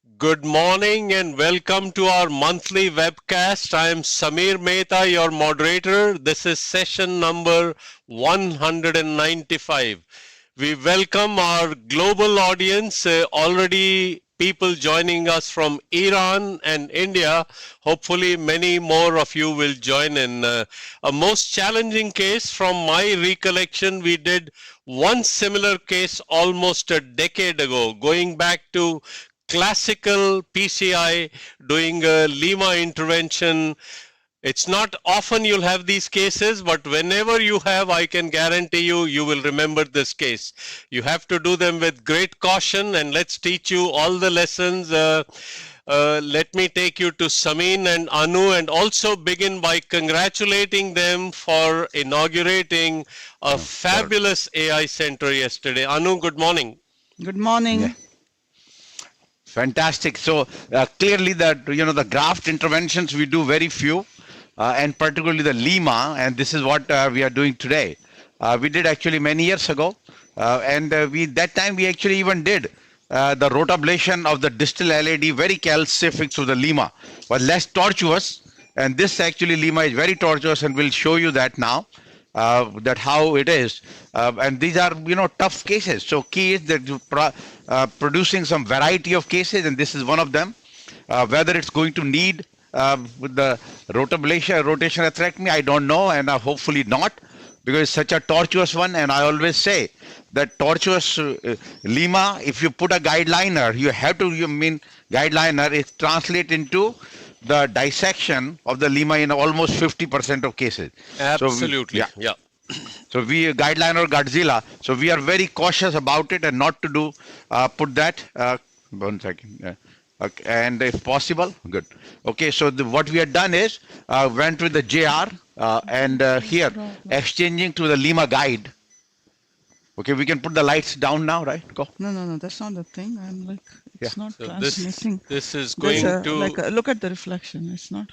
Good morning and welcome to our monthly webcast. I am Samir Mehta, your moderator. This is session number 195. We welcome our global audience, already people joining us from Iran and India. Hopefully many more of you will join in. A most challenging case from my recollection, we did one similar case almost a decade ago, going back to classical PCI doing a LIMA intervention. It's not often you'll have these cases, but whenever you have, I can guarantee you, you will remember this case. You have to do them with great caution, and let's teach you all the lessons. Let me take you to Samin and Anu and also begin by congratulating them for inaugurating a fabulous AI center yesterday. Anu, good morning. Good morning. Yeah. Fantastic. So clearly that, the graft interventions, we do very few, and particularly the LIMA, and this is what we are doing today. We did actually many years ago, and that time we actually even did the rotablation of the distal LAD, very calcific to the LIMA, was less tortuous, and this actually LIMA is very tortuous, and we'll show you that now. That how it is, and these are tough cases. So key is that producing some variety of cases, and this is one of them. Whether it's going to need with the rotation atherectomy, I don't know, and hopefully not, because it's such a tortuous one. And I always say that tortuous LIMA, if you put a guideliner, you have to guideliner is translate into the dissection of the LIMA in almost 50% of cases. Absolutely. So So we guideline or Godzilla. So we are very cautious about it and not to do put that. 1 second. Okay, and if possible, good. Okay, so what we have done is went with the JR and here exchanging to the LIMA guide. Okay, we can put the lights down now, right? Go. No, that's not the thing. I'm like, it's not So transmitting. this is going to look at the reflection. It's not.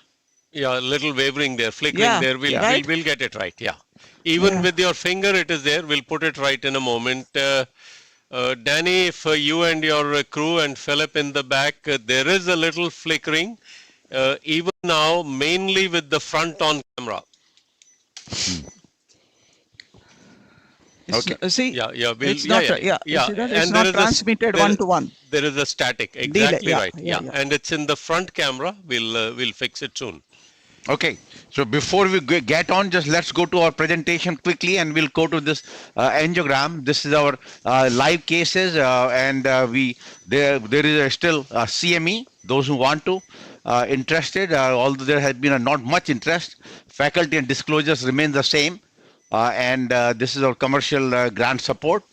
Yeah, a little wavering there, flickering there. We'll get it right. Yeah, even with your finger, it is there. We'll put it right in a moment. Danny, if you and your crew and Philip in the back, there is a little flickering, even now, mainly with the front on camera. Okay. See, It's not transmitted one-to-one. There is a static. Exactly right. And it's in the front camera. We'll fix it soon. Okay, so before we get on, just let's go to our presentation quickly, and we'll go to this angiogram. This is our live cases, and there is still CME. Those who want to interested, although there has been not much interest, faculty and disclosures remain the same, and this is our commercial grant support.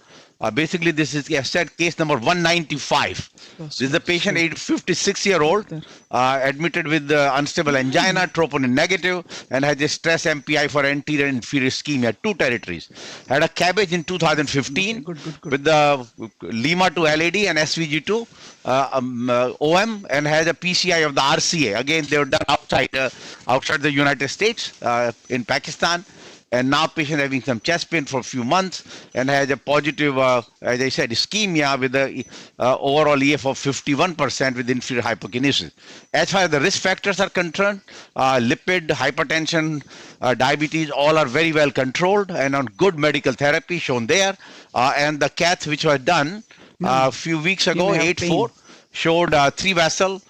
Basically, this is case number 195. This is the patient, 56-year-old, admitted with unstable angina, troponin negative, and has a stress MPI for anterior and inferior ischemia, 2 territories. Had a CABG in 2015 with the LIMA to LAD and SVG to OM, and has a PCI of the RCA. Again, they were done outside the United States, in Pakistan. And now patient having some chest pain for a few months and has a positive, as I said, ischemia with the overall EF of 51% with inferior hypokinesis. As far as the risk factors are concerned, lipid, hypertension, diabetes, all are very well controlled and on good medical therapy shown there. And the cath which was done a few weeks ago, 8-4, showed 3 vessel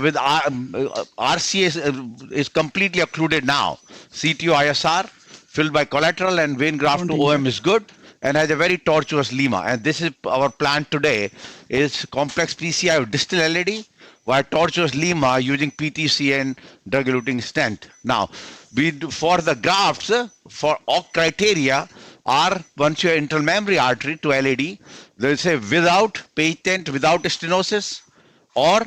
with RCA is completely occluded now. CTO ISR filled by collateral and vein graft to OM is good and has a very tortuous LIMA. And this is our plan today is complex PCI of distal LAD via tortuous LIMA using PTCA and drug-eluting stent. Now, for the grafts, for OC criteria are once you have internal mammary artery to LAD, they say without patent, without stenosis, or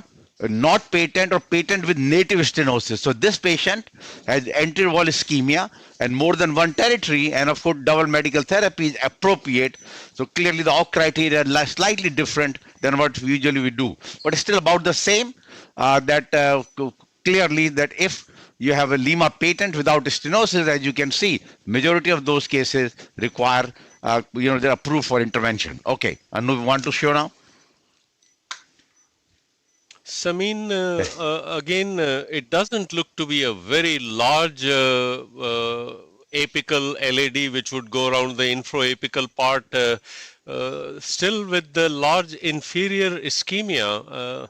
not patent or patent with native stenosis. So this patient has anterior wall ischemia and more than 1 territory, and of course double medical therapy is appropriate. So clearly the OC criteria are slightly different than what usually we do, but it's still about the same. Clearly that if you have a LIMA patent without stenosis, as you can see, majority of those cases require, they're approved for intervention. Okay, Anu, want to show now? Samin, again, it doesn't look to be a very large apical LAD which would go around the infraapical part, still with the large inferior ischemia.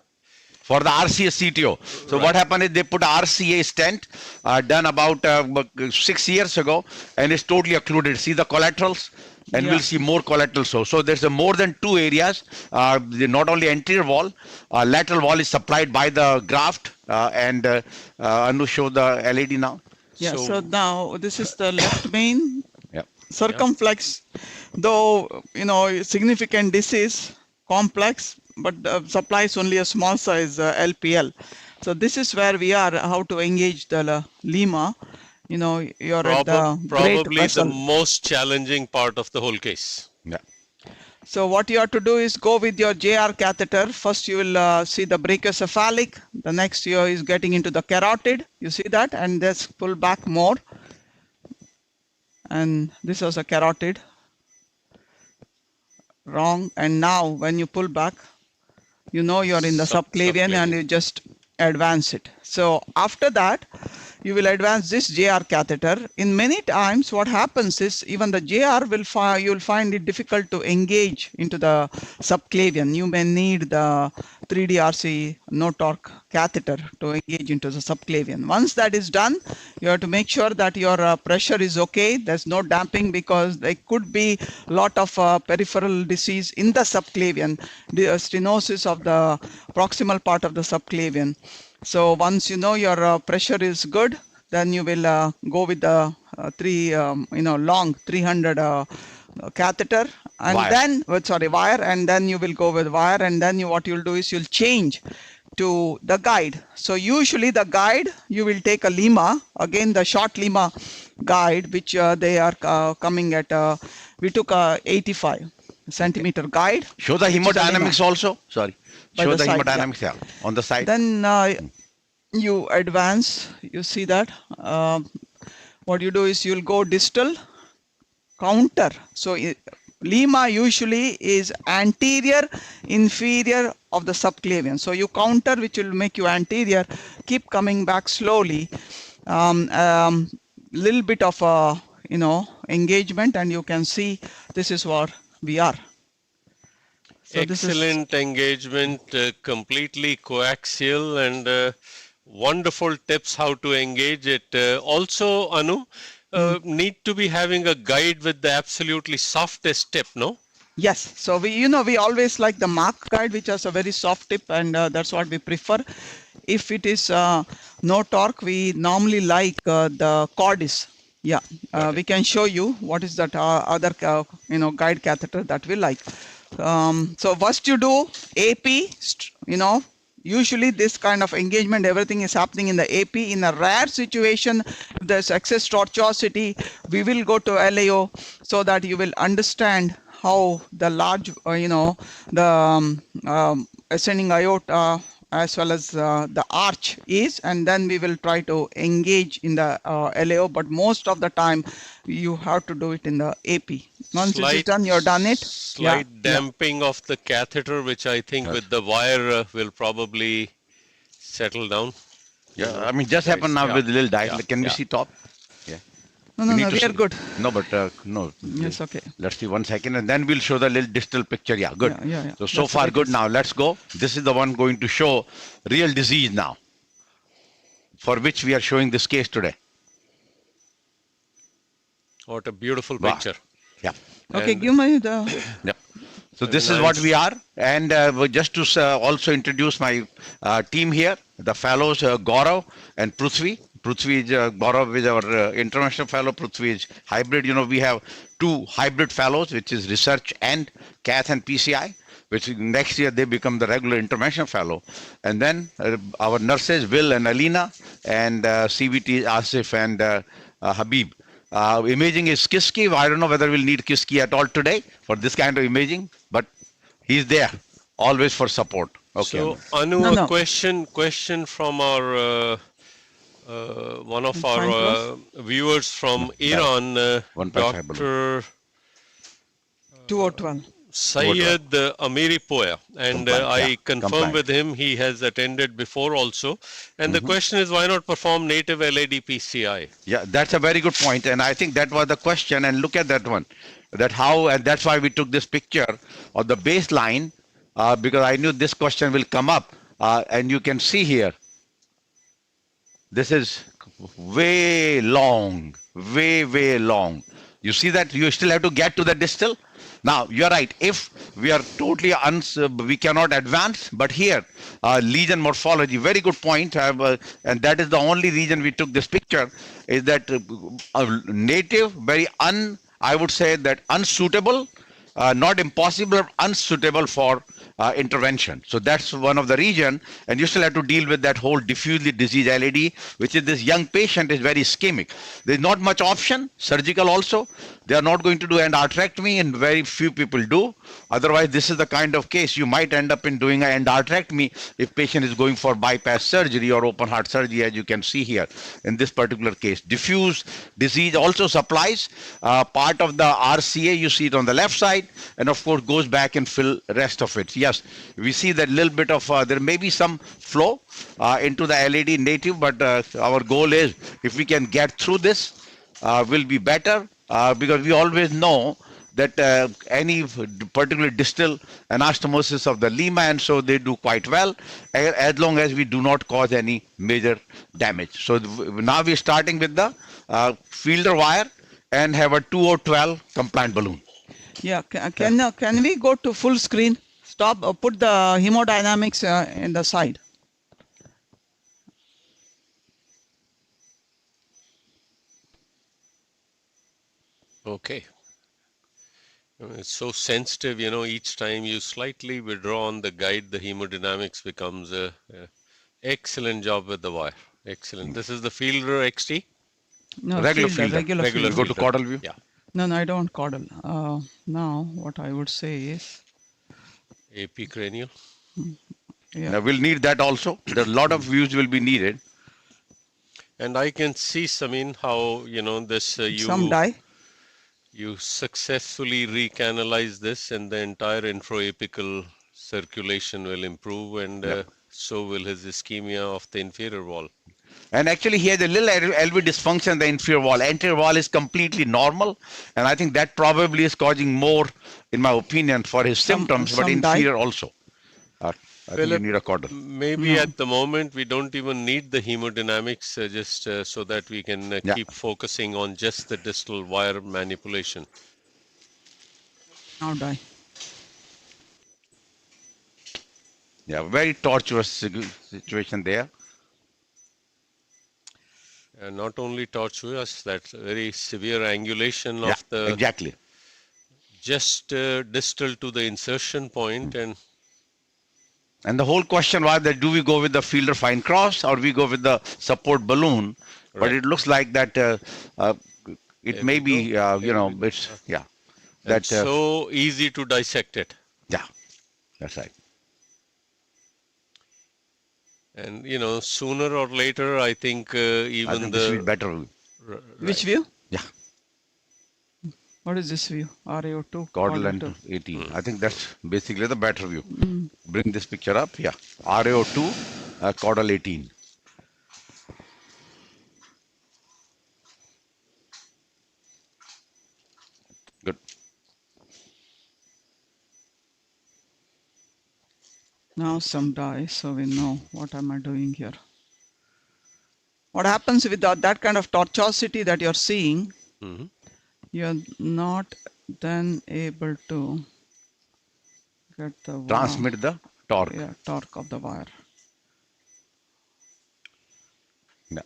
For the RCA CTO. So what happened is they put RCA stent done about 6 years ago, and it's totally occluded. See the collaterals, and we'll see more collateral. So there's more than 2 areas. Not only anterior wall, lateral wall is supplied by the graft. Anu, show the LAD now. Yeah. So now this is the left main Yeah. circumflex, though significant disease, complex, but supplies only a small size LPL. So this is where we are, how to engage the Lima. You're at the great Probably vessel. the most challenging part of the whole case. Yeah. So what you have to do is go with your JR catheter. First you will see the brachiocephalic. The next year is getting into the carotid. You see that? And just pull back more. And this was a carotid. Wrong. And now when you pull back, you're in the subclavian and you just advance it. So after that, you will advance this JR catheter. In many times, what happens is even the JR you will find it difficult to engage into the subclavian. You may need the 3DRC no torque catheter to engage into the subclavian. Once that is done, you have to make sure that your pressure is okay. There's no damping because there could be a lot of peripheral disease in the subclavian, the stenosis of the proximal part of the subclavian. So once your pressure is good, then you will go with the long 300 catheter, and wire. then wire, and then you will go with wire, and then what you'll do is you'll change to the guide. So usually the guide, you will take a Lima, again the short Lima guide, which they are coming at, we took a 85 centimeter guide. Show the hemodynamics also. Sorry. By Show the the side, hemodynamics on the side. Then you advance, you see that. What you do is you'll go distal, counter. So Lima usually is anterior, inferior of the subclavian. So you counter, which will make you anterior, keep coming back slowly. Little bit of engagement, and you can see this is where we are. So excellent engagement, completely coaxial, and wonderful tips how to engage it. Also, Anu, need to be having a guide with the absolutely softest tip, no? Yes. So we always like the mark guide, which has a very soft tip, and that's what we prefer. If it is no torque, we normally like the Cordis. Yeah, we can show you what is that other guide catheter that we like. So first you do AP, usually this kind of engagement, everything is happening in the AP. In a rare situation, if there's excess tortuosity, we will go to LAO so that you will understand how the large, the ascending aorta as well as the arch is, and then we will try to engage in the LAO, but most of the time you have to do it in the AP. Once it is done, you're done it. Slight damping of the catheter, which I think with the wire will probably settle down. Yeah, I mean, just happened now with a little dive. Can we see top? Yeah. No, we are good. No, but no. Yes, okay. Let's see 1 second, and then we'll show the little distal picture. Yeah, good. Yeah. So far good. Now let's go. This is the one going to show real disease now, for which we are showing this case today. What a beautiful picture. Yeah. Okay, give me the... Yeah. So this is what we are, and just to also introduce my team here, the fellows Gaurav and Prithvi. Prithvi is Gaurav is our international fellow. Prithvi is hybrid. We have 2 hybrid fellows, which is research and Cath and PCI, which next year they become the regular intervention fellow. And then our nurses, Will and Alina, and CVT, Asif and Habib. Imaging is Kiski. I don't know whether we'll need Kiski at all today for this kind of imaging, but he's there always for support. Okay. So Anu, a question from our one of our viewers from Iran, Dr. 2012. Syed Amiri Poya, and Compliant, I yeah, confirm compliant. with him he has attended before also. And the question is, why not perform native LAD PCI? Yeah, that's a very good point, and I think that was the question. And look at that one, that how, and that's why we took this picture of the baseline, because I knew this question will come up, and you can see here, this is way long, way long. You see that you still have to get to the distal. Now you're right. If we are totally we cannot advance. But here, lesion morphology, very good point. And that is the only reason we took this picture. Is that native, very I would say that unsuitable, not impossible, unsuitable for intervention. So that's one of the reason, and you still have to deal with that whole diffusely disease LAD, which is this young patient is very ischemic. There's not much option, surgical also. They are not going to do endarterectomy, and very few people do. Otherwise, this is the kind of case you might end up in doing an endarterectomy if patient is going for bypass surgery or open heart surgery, as you can see here in this particular case. Diffuse disease also supplies part of the RCA. You see it on the left side, and of course goes back and fill rest of it. Yes, we see that little bit of there may be some flow into the LAD native, but our goal is if we can get through this, will be better, because we always know that any particular distal anastomosis of the Lima, and so they do quite well as long as we do not cause any major damage. So now we're starting with the fielder wire and have a 2012 compliant balloon. Yeah, can we go to full screen? Stop, put the hemodynamics in the side. Okay. It's so sensitive, each time you slightly withdraw on the guide, the hemodynamics becomes a excellent job with the wire. Excellent. This is the fielder XT? No, Regular fielder, fielder. regular Regular fielder. Go to caudal view. Yeah. No, I don't caudal. Now, what I would say is, AP cranial. yeah. Now we'll need that also. There's a lot of views will be needed. And I can see, Samin, how, this Some die. you successfully recanalize this, and the entire intraapical circulation will improve, and so will his ischemia of the inferior wall. And actually he has a little LV dysfunction in the inferior wall. Anterior wall is completely normal, and I think that probably is causing more, in my opinion, for his symptoms, but inferior also. I think you need a caudal. Maybe at the moment we don't even need the hemodynamics, just so that we can keep focusing on just the distal wire manipulation. Now die. Yeah, very tortuous situation there. Not only tortuous, that's very severe angulation of the exactly. just distal to the insertion point, And the whole question was that do we go with the fielder fine cross or we go with the support balloon? Right. But it looks like that it may be, it's, that's so easy to dissect it. Yeah, that's right. And, sooner or later, I think even this will be better view. Which view? Yeah. What is this view? RAO2? Caudal and 18. I think that's basically the better view. Bring this picture up. Yeah. RAO2, caudal 18. Good. Now some die, so we know what am I doing here. What happens with that kind of tortuosity that you're seeing, you're not then able to get the wire. Transmit the torque. Yeah, torque of the wire. Yeah.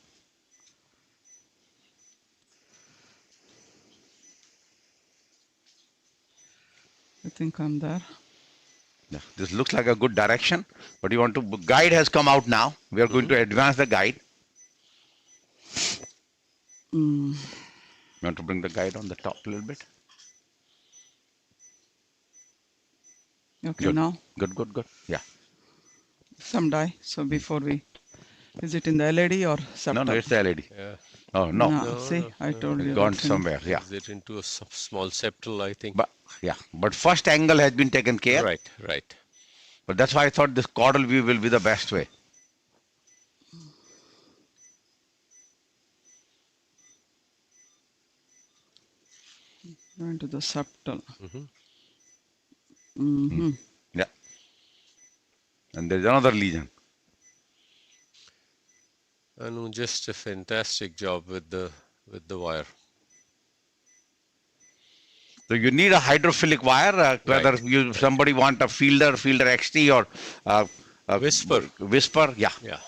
I think I'm there. Yeah, this looks like a good direction, but you want to, guide has come out now. We are going to advance the guide. You want to bring the guide on the top a little bit? Okay, Good. now Good. Yeah. some die. So before we, is it in the LAD or septal? No, it's the LED. Yeah. Oh, no. See, I told you. Gone that's in- somewhere, yeah. Is it into a small septal, I think. But Yeah, but first angle has been taken care. Right, right. But that's why I thought this caudal view will be the best way. Going to the septal. Yeah. And there's another lesion. Anu, just a fantastic job with the wire. So you need a hydrophilic wire, whether Right. you somebody want a fielder XT or Whisper. whisper. Yeah. Yeah.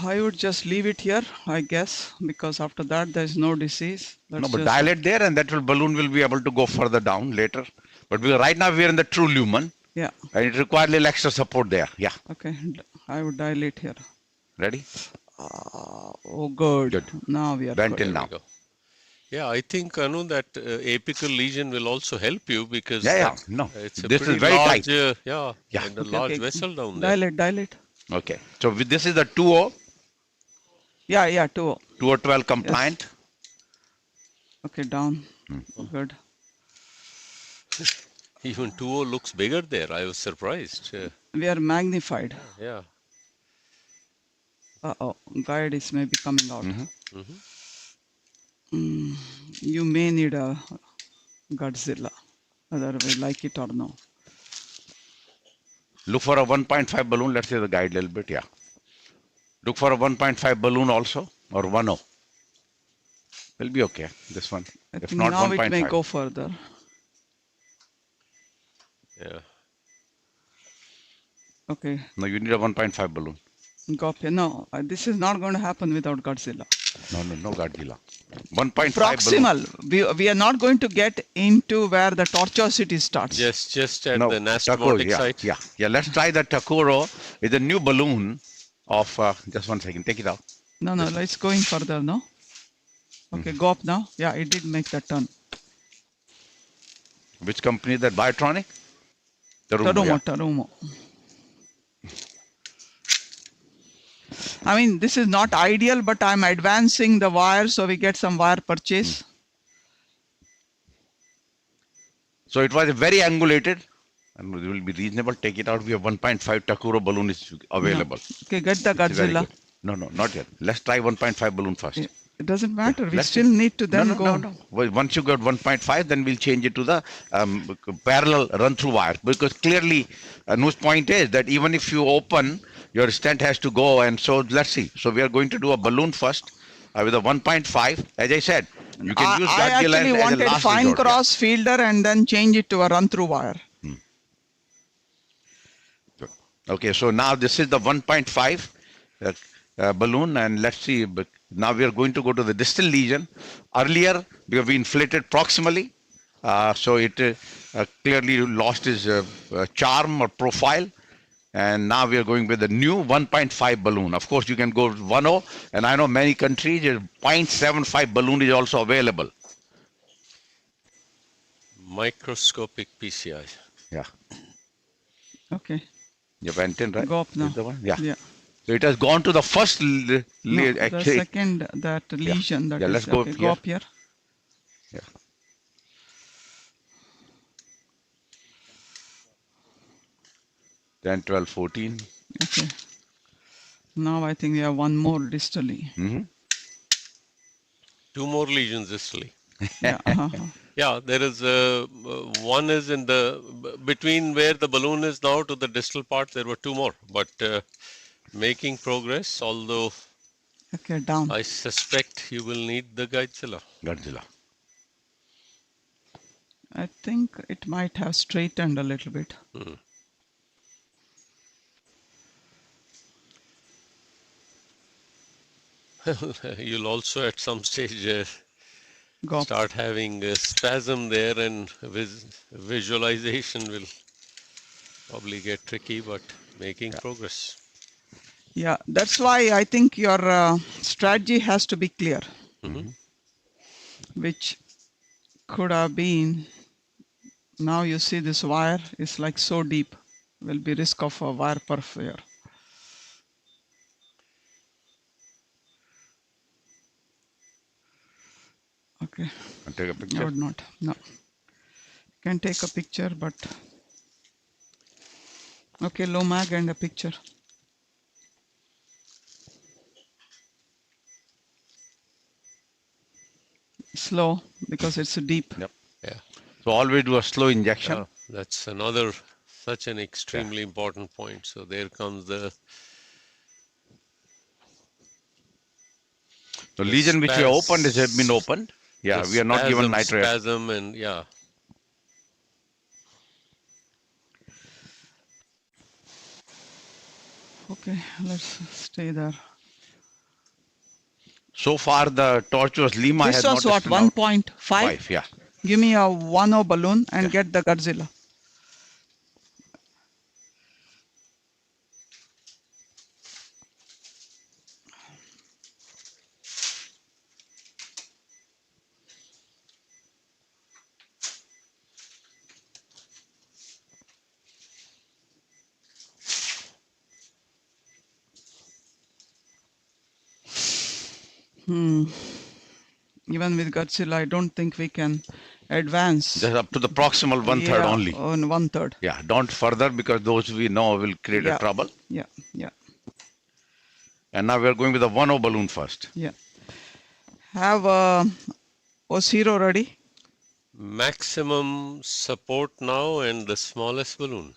I would just leave it here, I guess, because after that there is no disease. No, Let's but just- dilate there, and that balloon will be able to go further down later. But right now we are in the true lumen, Yeah. and it requires a little extra support there. Yeah. Okay. I would dilate here. Ready? Oh, good. Good. Now we are Bend good. till There now. we go. Yeah, I think Anu, that apical lesion will also help you because Yeah. No, it's a this is pretty very large, tight. yeah, Yeah. and a Okay, large okay. vessel down there. Dilate. Okay. So this is the 2O, Yeah, 2. 2O12 compliant. Okay, down. Good. Even 2O looks bigger there. I was surprised. We are magnified. Yeah. Uh-oh, guide is maybe coming out. Mhm. You may need a Godzilla, whether we like it or no. Look for a 1.5 balloon. Let's say the guide a little bit. Yeah. Look for a 1.5 balloon also, or 1O. Will be okay. This one. I If think not now it may 1.5. go further. Yeah. Okay, No, you need a 1.5 balloon. go up here. No, this is not going to happen without Godzilla. No Godzilla. 1.5 balloon. Proximal. We are not going to get into where the tortuosity starts. Just at No, the Takuro, anastomotic yeah, site. yeah. Let's try the Takuro. It's a new balloon of, just 1 second, take it out. No, it's going further, no? Okay, go up now. Yeah, it did make that turn. Which company is that? Biotronic? Terumo, yeah. Tarumo. I mean, this is not ideal, but I'm advancing the wire so we get some wire purchase. So it was very angulated and it will be reasonable. Take it out. We have 1.5 Takuro balloon is available. Okay, get the It's very Godzilla. good. No, not yet. Let's try 1.5 balloon first. It doesn't matter. We let's still need to then go. No. Well, once you got 1.5, then we'll change it to the parallel run-through wire. Because clearly, Anu's point is that even if you open, your stent has to go. And so let's see. So we are going to do a balloon first with a 1.5. As I said, you can use I Godzilla actually as a wanted last fine resort, yeah. cross fielder and then change it to a run-through wire. Okay, so now this is the 1.5 balloon, and let's see. But now we are going to go to the distal lesion. Earlier, we have inflated proximally, so it clearly lost its charm or profile. And now we are going with the new 1.5 balloon. Of course, you can go 1.0, and I know many countries, 0.75 balloon is also available. Microscopic PCI. Yeah. Okay, You went in, right? go up now. Is the one? Yeah. Yeah. So it has gone to the first No, the actually. second, that lesion. That Yeah, is, let's go okay, up go here. up here. Yeah. Then 12, 14. Okay. Now I think we have one more distally. Two more lesions distally. Yeah. Yeah, there is one is in the between where the balloon is now to the distal part. There were two more, but making progress. Although Okay, down. I suspect you will need the Godzilla. Godzilla. I think it might have straightened a little bit. You'll also at some stage Go up. start having a spasm there, and visualization will probably get tricky, but making progress. Yeah, that's why I think your strategy has to be clear, which could have been, now you see this wire is like so deep, will be risk of a wire perf here. Okay. And take a I picture. would not. No. Can take a picture, but okay, low mag and a picture. Slow because it's deep. Yep. Yeah. So always do a slow injection. Yeah, that's another such an extremely important point. So there comes the The lesion which we opened has been opened. Yeah, we are not given nitrate. spasm, and yeah. Okay, let's stay there. So far, the Tortuous LIMA This has was not what, spin out. 1.5? 5, yeah. Give me a 1.0 balloon and get the Godzilla. Even with Godzilla, I don't think we can advance. Just up to the proximal 1/3 only. On 1/3. Yeah, don't further because those we know will create a trouble. Yeah, yeah, And now we're going with the 1.0 balloon first. yeah. Have O0 ready. Maximum support now and the smallest balloon.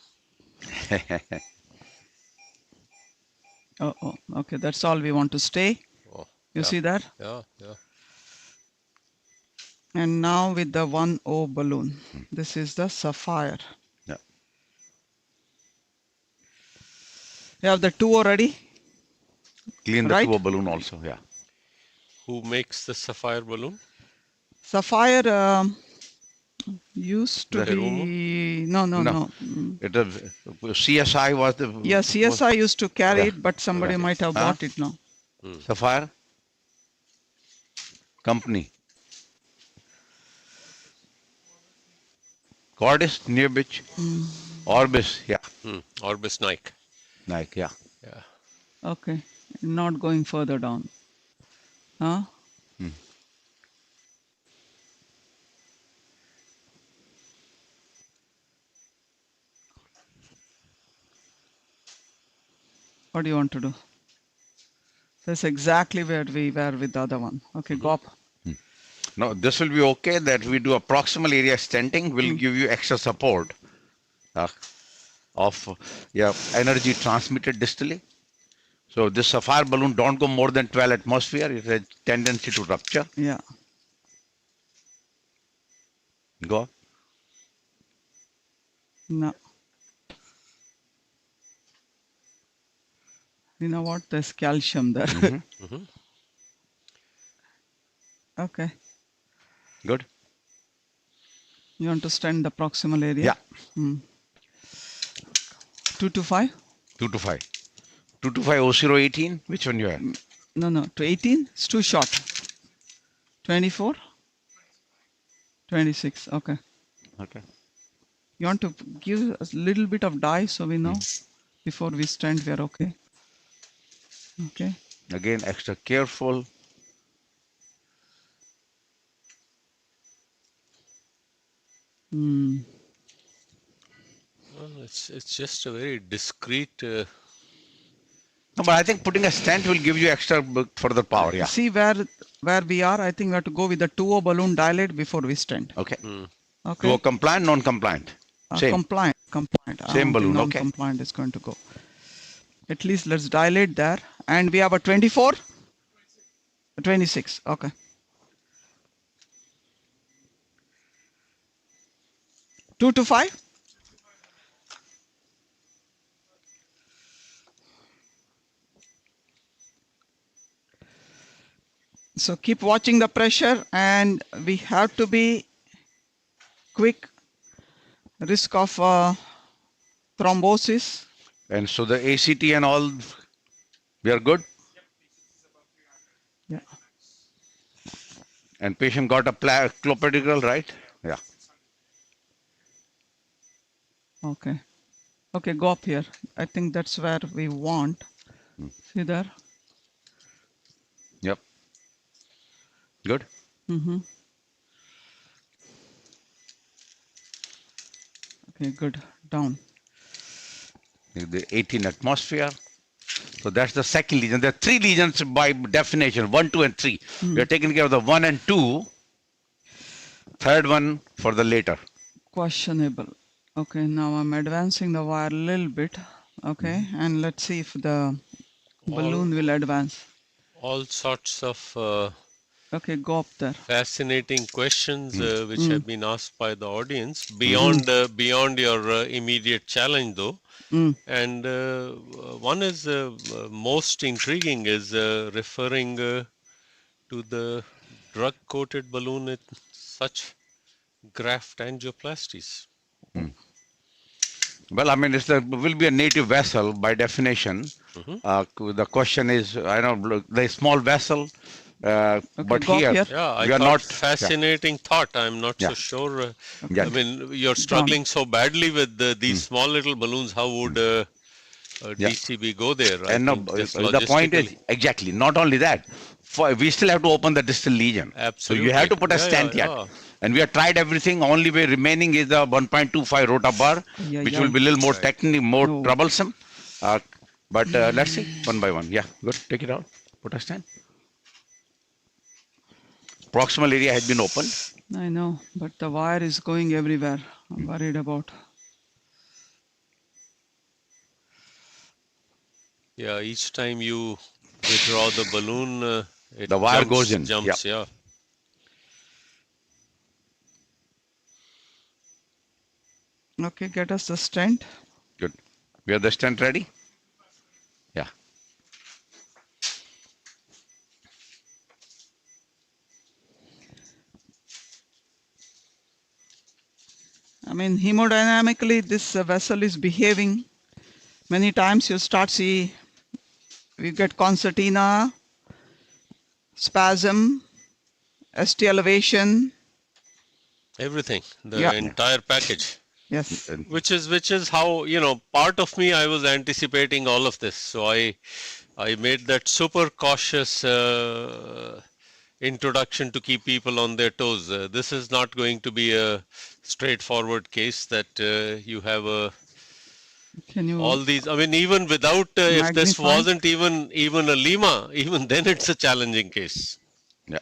Oh, okay. That's all we want to stay. Oh, You see that? yeah, yeah. And now with the 1.0 balloon. This is the Sapphire. Yeah. You have the 2.0 ready? Clean the Right. 2.0 balloon also, yeah. Who makes the sapphire balloon? Sapphire used to The be... No. It CSI was the... Yeah, CSI used to carry Yeah. it, but somebody might have bought it now. Sapphire? Company. Cordis, near which? Orbis, yeah. Orbis Nike. Nike, yeah. Yeah. Okay. Not going further down. Huh? What do you want to do? That's exactly where we were with the other one. Okay, go up. No, this will be okay that we do a proximal area stenting will give you extra support of energy transmitted distally. So this sapphire balloon don't go more than 12 atmosphere. It has tendency to rupture. Yeah. Go. No. You know what? There's calcium there. Okay. Good. You want to stent the proximal area? Yeah. 2 to 5? 2 to 5. 2 to 5, 018. Which one you have? No. To 18? It's too short. 24? 26. Okay. Okay. You want to give a little bit of dye so we know before we stent we are okay. Okay. Again, extra careful. Well, it's just a very discreet. No, but I think putting a stent will give you extra further power. Yeah. See where we are. I think we have to go with the 2.0 balloon dilate before we stent. Okay. Okay. Go compliant, non-compliant. Same. Compliant. Same balloon. Okay. Non-compliant is going to go. At least let's dilate there. And we have a 24? 26. Okay. Two to 5? So keep watching the pressure and we have to be quick. Risk of thrombosis. And so the ACT and all, we are good? Yeah. And patient got a clopidogrel, right? Yeah. Okay. Okay, go up here. I think that's where we want. See there? Yep. Good. Okay, good. Down. The 18 atmosphere. So that's the second lesion. There are three lesions by definition, 1, 2, and 3. We are taking care of the 1 and 2. Third one for the later. Questionable. Okay, now I'm advancing the wire a little bit. Okay, and let's see if the balloon will advance. All sorts of Okay, go up there. fascinating questions which have been asked by the audience beyond beyond your immediate challenge though. And one is most intriguing is referring to the drug-coated balloon with such graft angioplasties. Well, I mean, will be a native vessel by definition. The question is, I know the small vessel, but go up here, here. Yeah, I we are thought not. fascinating thought. I'm not so Yeah. sure. Yeah. I mean, you're struggling so badly with these small little balloons. How would DCB go there? I And no, think just the point is logistically. exactly not only that. We still have to open the distal lesion. So you have to Absolutely. put a Yeah, stent yeah, yet. yeah. And we have tried everything. Only way remaining is the 1.25 rota bar, Yeah, which yeah. will be a little more technical, more No. troublesome. But let's see, one by one. Yeah, good. Take it out. Put a stent. Proximal area has been opened. I know, but the wire is going everywhere. I'm worried about. Yeah, each time you withdraw the balloon, it The wire jumps, goes in. jumps, yeah. Okay, get us the stent. Good. We have the stent ready? Yeah. I mean, hemodynamically, this vessel is behaving. Many times you start see, we get concertina, spasm, ST elevation. Everything, the Yeah. entire package. Yes. Which is how, you know, part of me, I was anticipating all of this. So I made that super cautious introduction to keep people on their toes. This is not going to be a straightforward case that you have Can you all these. I mean, even without if this magnify? wasn't even a Lima, even then it's a challenging case. Yeah.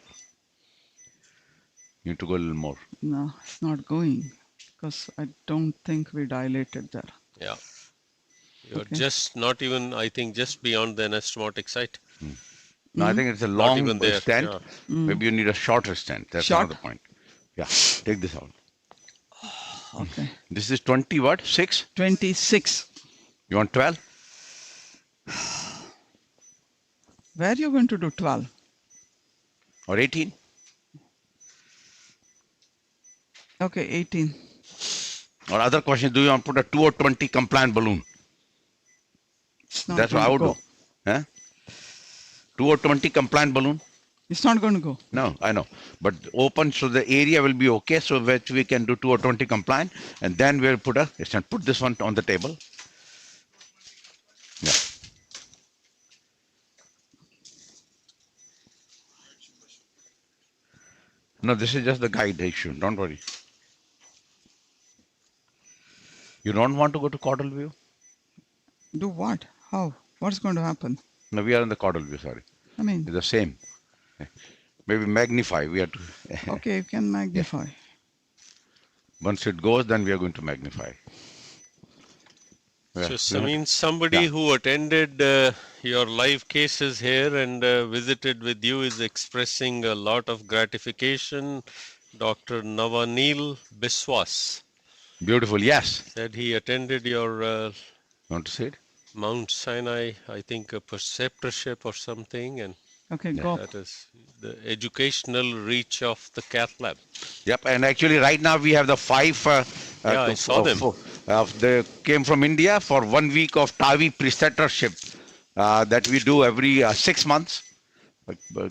You need to go a little more. No, it's not going because I don't think we dilated there. Yeah. You're Okay. just not even, I think, just beyond the anastomotic site. No, I think it's a Not long even there, stent. yeah. Maybe you need a shorter stent. That's Short? another point. Yeah. Take this out. Okay. This is 20 what? 6? 26. You want 12? Where are you going to do 12? Or 18? Okay, 18. Or other question, do you want to put a 2 or 20 compliant balloon? It's not That's what going I to would go. do. Huh? 2 or 20 compliant balloon? It's not going to go. No, I know. But open so the area will be okay, so that we can do 2 or 20 compliant, and then we'll put put this one on the table. Yeah. No, this is just the guide issue. Don't worry. You don't want to go to caudal view? Do what? How? What's going to happen? No, we are in the caudal view, sorry. I mean, It's the same. Maybe magnify. We have to. okay, you can magnify. Once it goes, then we are going to magnify. Yeah. So, I mean, somebody Yeah. who attended your live cases here and visited with you is expressing a lot of gratification. Dr. Navaneel Biswas Beautiful. Yes. said he attended your You want to see it? Mount Sinai, I think, a preceptorship or something, and Okay, go. that is the educational reach of the cath lab. Yep. And actually, right now we have the 5. Yeah, I saw them. They came from India for 1 week of TAVI preceptorship that we do every 6 months.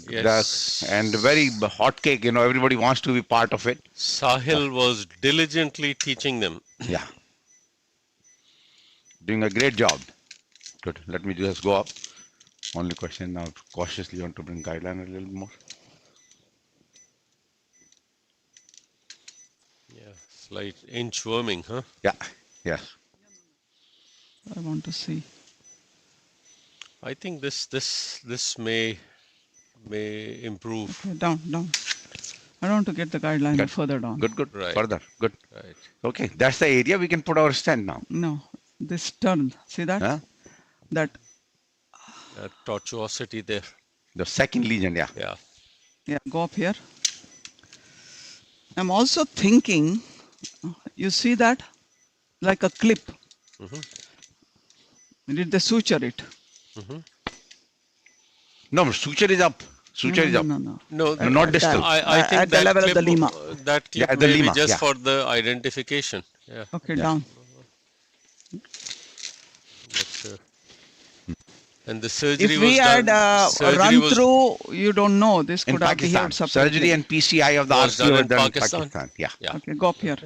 Yes. And very hot cake. You know, everybody wants to be part of it. Sahil was diligently teaching them. Yeah. Doing a great job. Good. Let me just go up. Only question now, cautiously want to bring guideline a little more. Yeah. Slight inchworming, huh? Yeah. Yes. I want to see. I think this may improve. Okay, down, down. I don't want to get the guideline Good. further down. Good. Good. Right. Further. Good. Right. Okay. That's the area we can put our stent now. No, this turn. See that? Huh? That. Tortuosity there. The second lesion. Yeah. Yeah. Yeah, go up here. I'm also thinking, you see that? Like a clip. Did they suture it? No, suture is up. Suture is up. No. No, not distal. I think at the that level of clip, the lima. That clip Yeah, the may be lima, just yeah. for the identification. Yeah. Okay, Yeah. down. But, and the surgery If was we had done. Surgery run was through, you don't know. This In could have Pakistan. behaved separately. Surgery and PCI of the Was RC done was in done in Pakistan? Pakistan. Yeah. Yeah. Okay, go up here.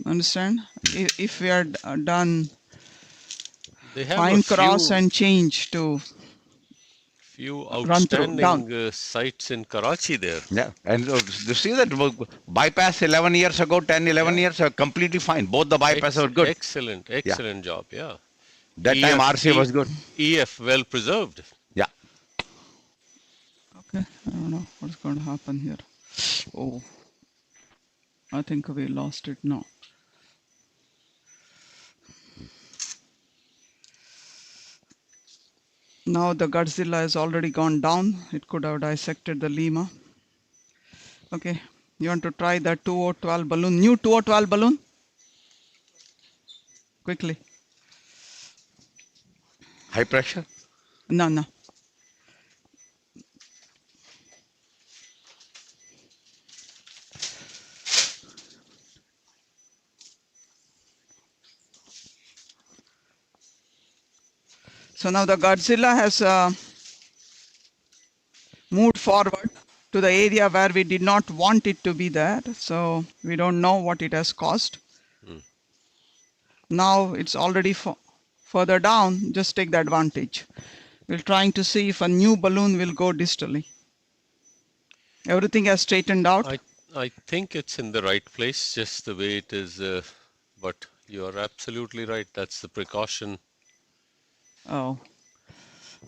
Understand? If we had done They have fine a cross few, and change to few run through, down. outstanding sites in Karachi there. Yeah. And you see that bypass 11 years ago, 10, 11 years, completely fine. Both the bypasses were good. Excellent job. Yeah. That time RC was good. EF well preserved. Yeah. Okay, I don't know what's going to happen here. Oh, I think we lost it now. Now the Godzilla has already gone down. It could have dissected the lima. Okay, you want to try that 2012 balloon, new 2012 balloon? Quickly. High pressure. No. So now the Godzilla has moved forward to the area where we did not want it to be there. So we don't know what it has caused. Now it's already further down. Just take the advantage. We're trying to see if a new balloon will go distally. Everything has straightened out. I think it's in the right place, just the way it is. But you are absolutely right. That's the precaution. Oh,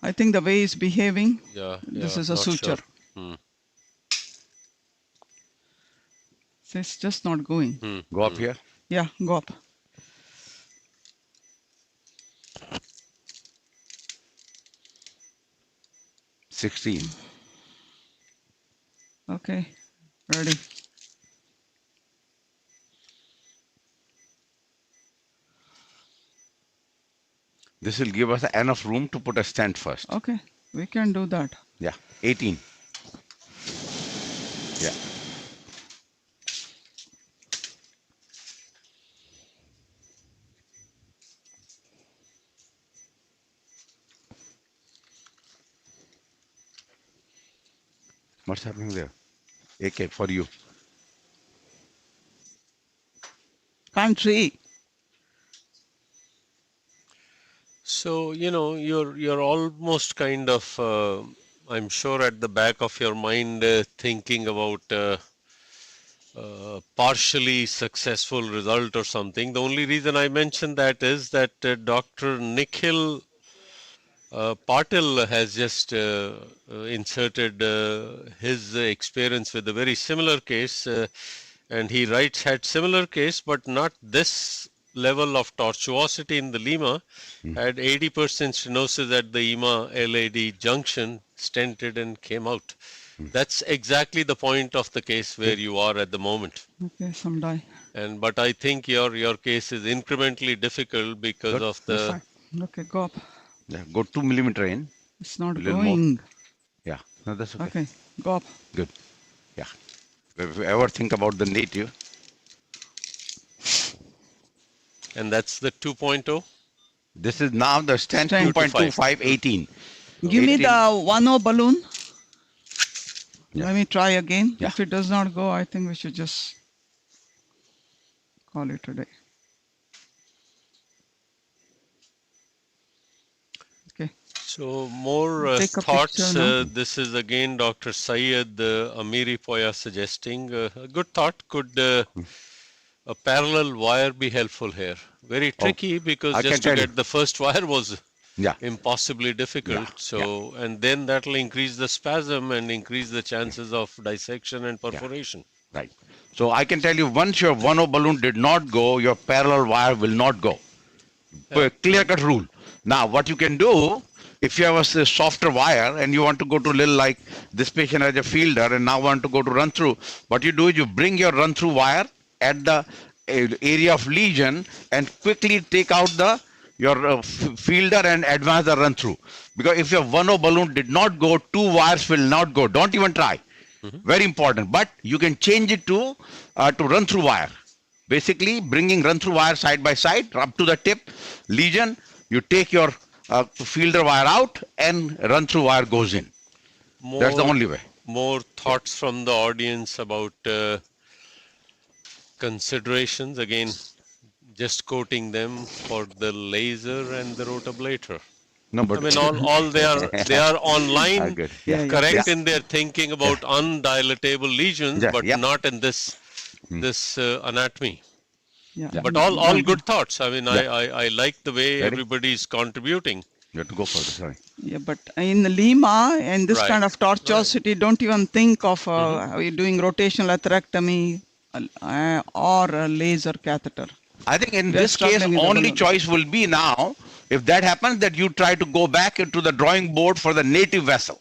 I think the way it's behaving, Yeah. this yeah, is a not suture. sure. So it's just not going. Go up here. Yeah, go up. $16. Okay, ready. This will give us enough room to put a stent first. Okay, we can do that. Yeah. 18. Yeah. What's happening there? AK for you. Country. So, you're almost kind of, I'm sure at the back of your mind, thinking about partially successful result or something. The only reason I mention that is that Dr. Nikhil Patil has just inserted his experience with a very similar case, and he writes had similar case, but not this level of tortuosity in the lima. Had 80% stenosis at the EMA LAD junction, stented and came out. That's exactly the point of the case where you are at the moment. Okay, some die. But I think your case is incrementally difficult because of the. Okay, go up. Yeah. Go 2 millimeter in. It's not A little more. going. Yeah. No, that's okay. Okay, go up. Good. Yeah. If you ever think about the native. And that's the 2.0. This is now the stent Stent. 2.25, 18. Give me 18. the 1.0 balloon. Yeah. Let me try again. Yeah. If it does not go, I think we should just call it a day. Okay. So more Take a thoughts. picture now. This is again Dr. Syed Amiri Poya suggesting a good thought. Could a parallel wire be helpful here? Very tricky because I can just to tell you. get the first wire was Yeah. impossibly difficult. So, and then that will increase the spasm and increase the chances of dissection and perforation. Right. So I can tell you, once your 1O balloon did not go, your parallel wire will not go. Clear-cut rule. Now, what you can do, if you have a softer wire and you want to go to little like this patient has a fielder and now want to go to run through, what you do is you bring your run through wire at the area of lesion and quickly take out the your fielder and advance the run through. Because if your 1O balloon did not go, 2 wires will not go. Don't even try. Very important. But you can change it to run through wire. Basically, bringing run through wire side by side up to the tip lesion, you take your fielder wire out and run through wire goes in. That's the only way. More thoughts from the audience about considerations. Again, just quoting them for the laser and the rotablator. No, but I mean, all they are online, good. correct in their thinking about undilatable lesions, but not in this anatomy. Yeah. But all good thoughts. I mean, I like the way everybody is contributing. You have to go further, sorry. Yeah, but in Lima and this kind of tortuosity, don't even think of doing rotational atherectomy or a laser catheter. I think in this case, only choice will be now, if that happens, that you try to go back into the drawing board for the native vessel.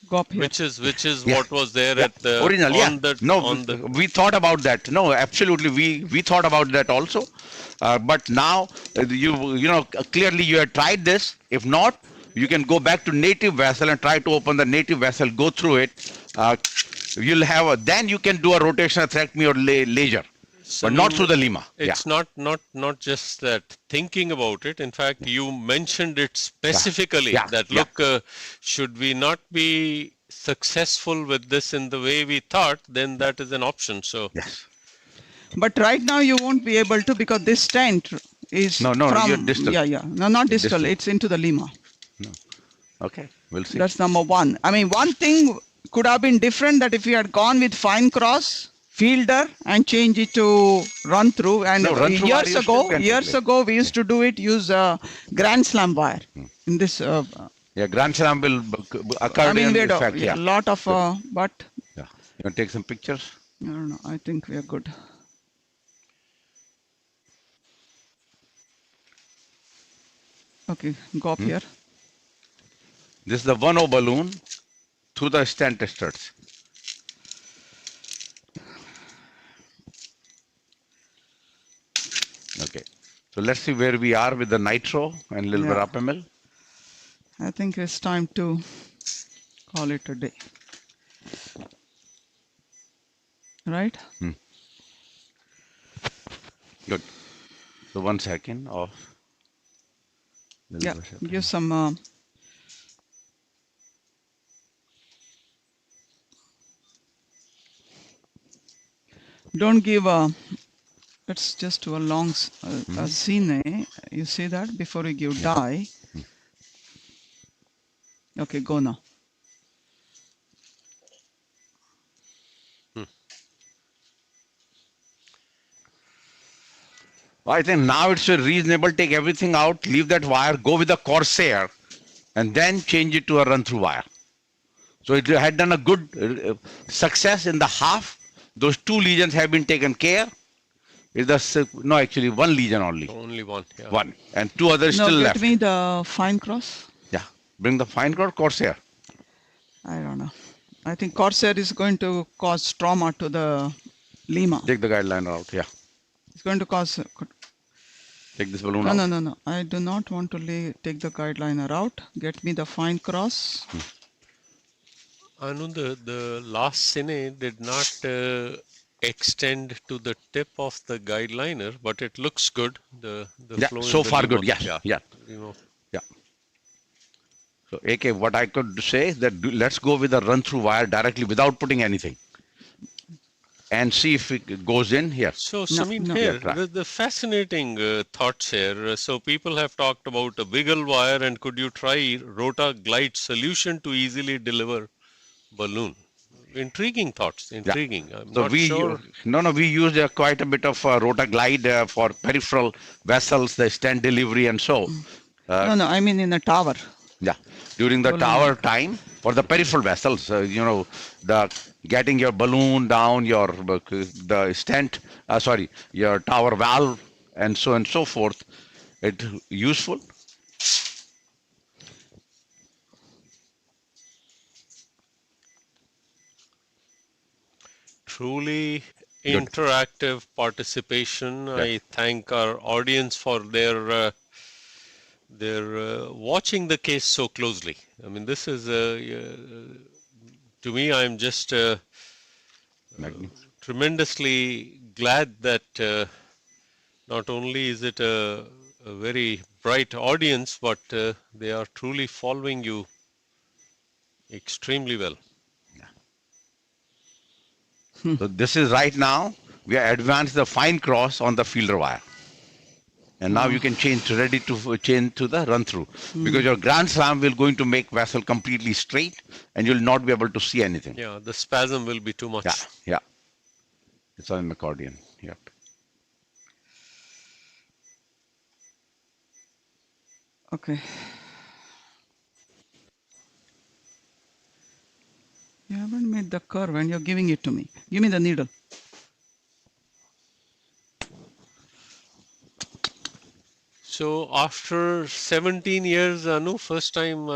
Go up here. Which is what was there at the original. We thought about that. No, absolutely, we thought about that also. But now you know clearly you have tried this. If not, you can go back to native vessel and try to open the native vessel, go through it. You'll have then you can do a rotational atherectomy or laser. But not through the Lima. It's not just that thinking about it. In fact, you mentioned it specifically that look, should we not be successful with this in the way we thought, then that is an option. So yes. But right now you won't be able to because this stent is from you're distal. No, not distal. It's into the Lima. No. Okay, we'll see. That's number one. I mean, one thing could have been different that if you had gone with fine cross fielder and change it to run through and years ago we used to do it use Grand Slam wire in this Grand Slam will occur in effect, a lot of but you can take some pictures. I don't know, I think we are good. Okay, go up here. This is the 1O balloon through the stent testers. Okay, so let's see where we are with the nitro and little verapamil. I think it's time to call it a day. Right? Good. So 1 second of. Give some. Don't give a. Let's just do a long scene. You see that before you give dye. Okay, go now. I think now it's reasonable. Take everything out, leave that wire, go with the Corsair, and then change it to a run-through wire. So it had done a good success in the half. Those 2 lesions have been taken care. No, actually 1 lesion only. Only 1. Yeah. 1, and 2 others still left. Get me the fine cross. Yeah, bring the fine cross Corsair. I don't know. I think Corsair is going to cause trauma to the Lima. Take the guideline out. Yeah. It's going to cause. Take this balloon out. No. I do not want to take the guideliner out. Get me the fine cross. Anu, the last cine did not extend to the tip of the guideliner, but it looks good. The flow so far good. Yeah. You know. So AK, what I could say is that let's go with a run-through wire directly without putting anything, and see if it goes in here. So Samin, here the fascinating thoughts here. So people have talked about a wiggle wire, and could you try Rota Glide solution to easily deliver balloon? intriguing thoughts. Intriguing. I'm So not sure. we used quite a bit of rotaglide for peripheral vessels, the stent delivery, and so. No, I mean in a tower. Yeah, during the Balloon tower like. time for the peripheral vessels, the getting your balloon down, the stent, your tower valve, and so forth. It useful. Truly Good. interactive participation. Yeah. I thank our audience for their watching the case so closely. I mean, this is to me, I'm just tremendously glad that not only is it a very bright audience, but they are truly following you extremely well. So this is right now we are advanced the fine cross on the fielder wire. And now you can ready to change to the run through because your grand slam will going to make vessel completely straight and you'll not be able to see anything. Yeah, the spasm will be too much. Yeah. It's on an accordion. Yep. Okay. You haven't made the curve and you're giving it to me. Give me the needle. So after 17 years, Anu, first time,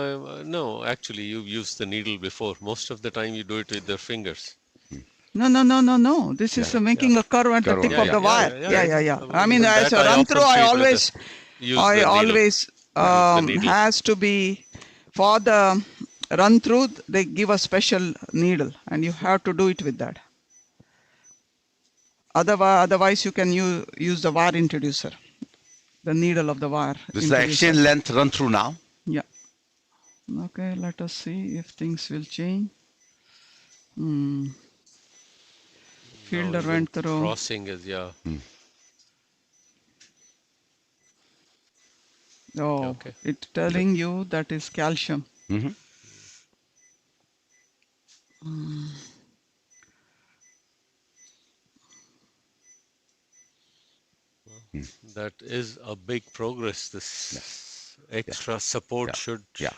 no, actually you've used the needle before. Most of the time you do it with your fingers. No. This is making a curve at the tip of the wire. Yeah. I mean, as a run through, I always has to be for the run through. They give a special needle, and you have to do it with that. Otherwise, you can use the wire introducer, the needle of the wire. This is the exchange length run through now. Yeah. Okay, let us see if things will change. Fielder went through. Crossing is, Oh, okay. It's telling you that is calcium. That is a big progress. This extra support should Get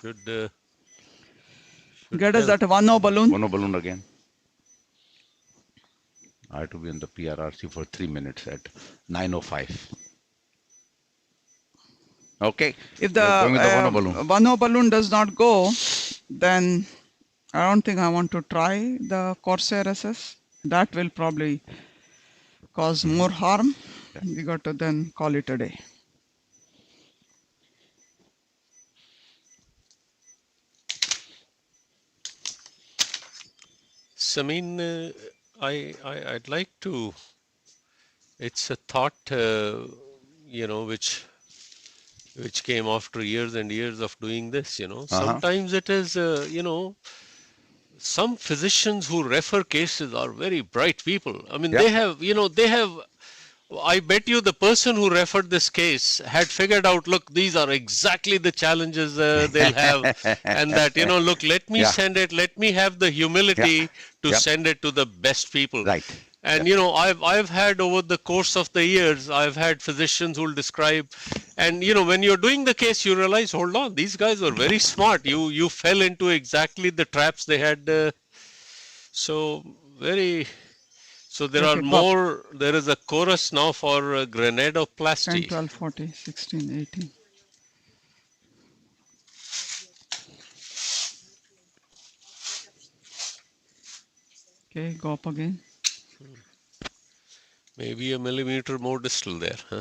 us that 1O balloon. 1O balloon again. I have to be in the PRRC for 3 minutes at 9:05. Okay. If the 1O balloon does not go, then I don't think I want to try the Corsair SS. That will probably cause more harm. We got to then call it a day. Samin, I'd like to, it's a thought, which came after years and years of doing this, Sometimes it is, some physicians who refer cases are very bright people. I mean, they have, I bet you the person who referred this case had figured out, look, these are exactly the challenges they'll have. And that, look, let me send it, let me have the humility to send it to the best people. Right. And, I've had over the course of the years, I've had physicians who'll describe, and, when you're doing the case, you realize, hold on, these guys were very smart. You fell into exactly the traps they had. So there are more, there is a chorus now for granuloplasty. 10, 12, 40, 16, 18. Okay, go up again. Maybe a millimeter more distal there, huh?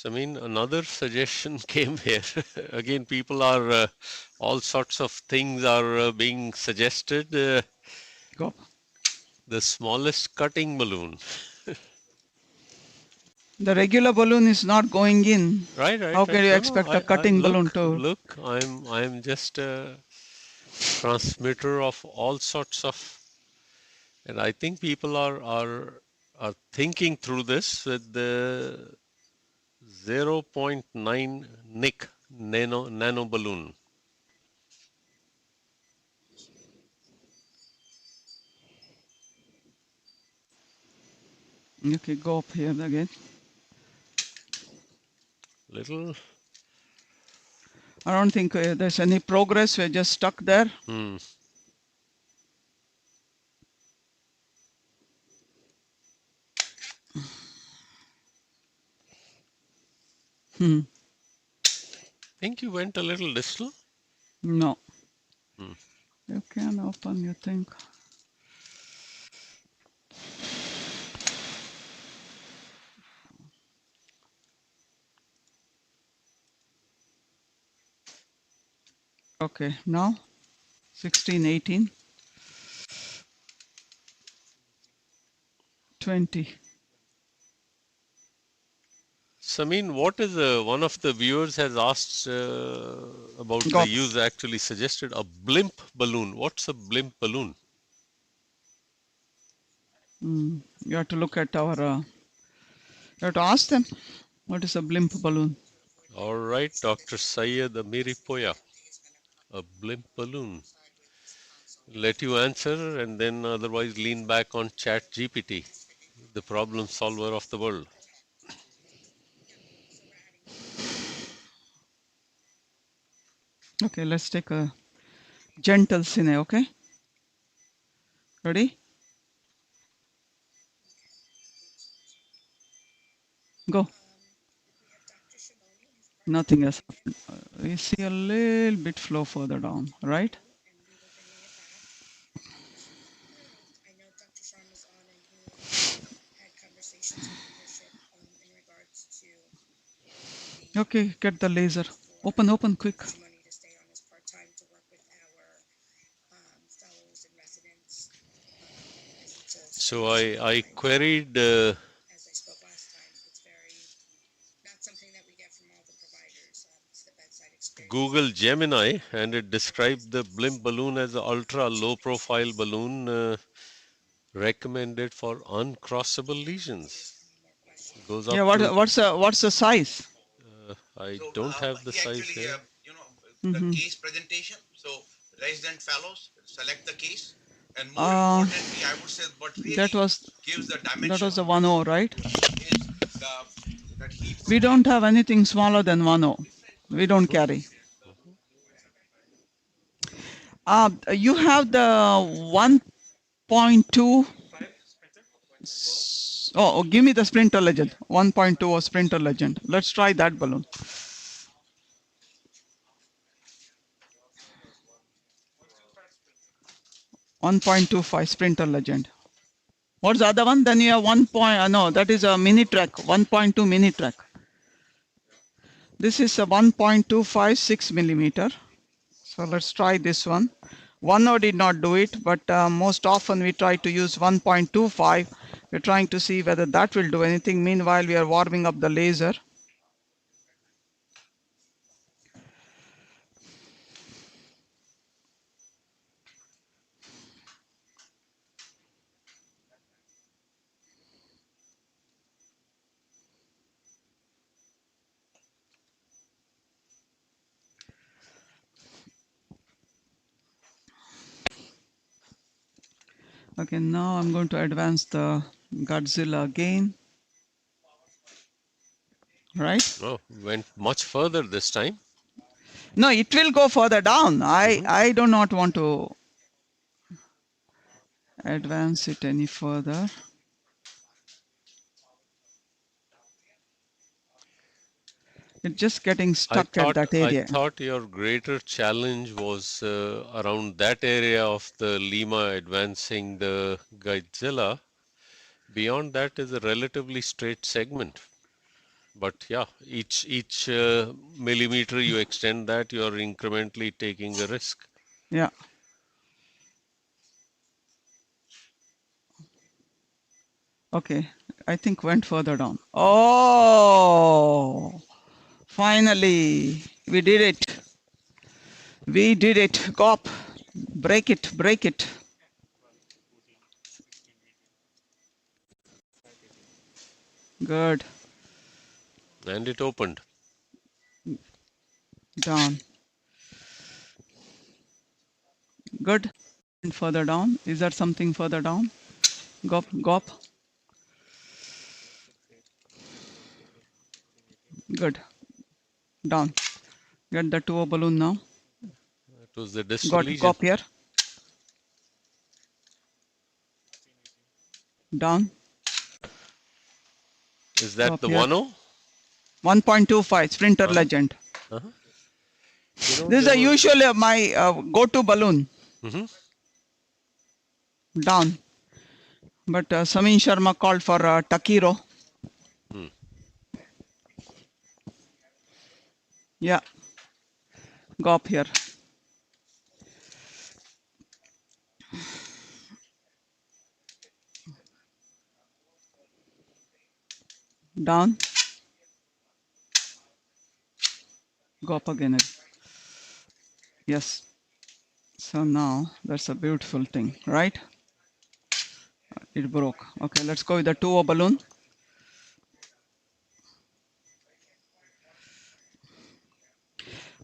I mean, another suggestion came here. Again, people are, all sorts of things are being suggested. Go. The smallest cutting balloon. The regular balloon is not going in. Right. How can you expect a cutting balloon to? Look, I'm just transmitter of all sorts of, and I think people are thinking through this with the 0.9 Nick nano balloon. Okay, go up here again. Little. I don't think there's any progress. We're just stuck there. Hmm. Think you went a little distal? No. Hmm. You can open, you think. Okay, now 16, 18, 20. Samin, what is one of the viewers has asked about Go. the use actually suggested a blimp balloon. What's a blimp balloon? You have to look at our, you have to ask them, what is a blimp balloon? All right, Dr. Syed Amiripoya, a blimp balloon. Let you answer and then otherwise lean back on Chat GPT, the problem solver of the world. Okay, let's take a gentle cine, okay? Ready? Go. Nothing has happened. We see a little bit flow further down, right? Okay, get the laser. Open, open, quick. So I queried Google Gemini and it described the blimp balloon as an ultra low profile balloon recommended for uncrossable lesions. Goes up Yeah, to, what's the size? I don't have the size here. The case presentation. So resident fellows select the case, and more importantly, I would say what really gives the dimension. That was a 1.0, right? Is that he We don't have anything smaller than 1.0. We don't carry. You have the 1.2. Oh, give me the Sprinter Legend. 1.2 or Sprinter Legend. Let's try that balloon. .25 Sprinter Legend. What's the other one? Then you have 1. No, that is a mini track. 1.2 mini track. This is a 1.25 6 millimeter. So let's try this one. 1.0 did not do it, but most often we try to use 1.25. We're trying to see whether that will do anything. Meanwhile, we are warming up the laser. Okay, now I'm going to advance the Godzilla again. Right? Oh, went much further this time. No, it will go further down. I do not want to advance it any further. It's just getting stuck at that area. I thought your greater challenge was around that area of the Lima advancing the Godzilla. Beyond that is a relatively straight segment. But yeah, each millimeter you extend that, you are incrementally taking a risk. Yeah. Okay, I think went further down. Oh, finally, we did it. We did it. Go up. Break it, break it. Good. And it opened. Down. Good. And further down. Is there something further down? Go up, go up. Good. Down. Get the 2O balloon now. It was the distal Go lesion. up here. Down. Is that Up the here. 1-0? 1.25 Sprinter Legend. You know, This is there usually my go-to balloon. Mhm. Down. But Samin Sharma called for Takiro. Yeah. Go up here. Down. Go up again. Yes. So now that's a beautiful thing, right? It broke. Okay, let's go with the 2O balloon.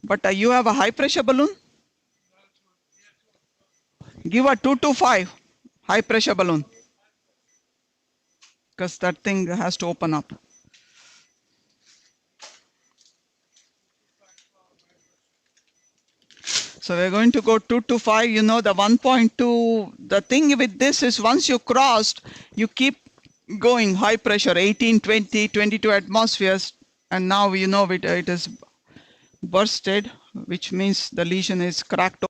But you have a high pressure balloon? Give a 225 high pressure balloon. Because that thing has to open up. So we're going to go 225. You know, the 1.2. The thing with this is once you crossed, you keep going high pressure, 18, 20, 22 atmospheres. And now you know it is bursted, which means the lesion is cracked.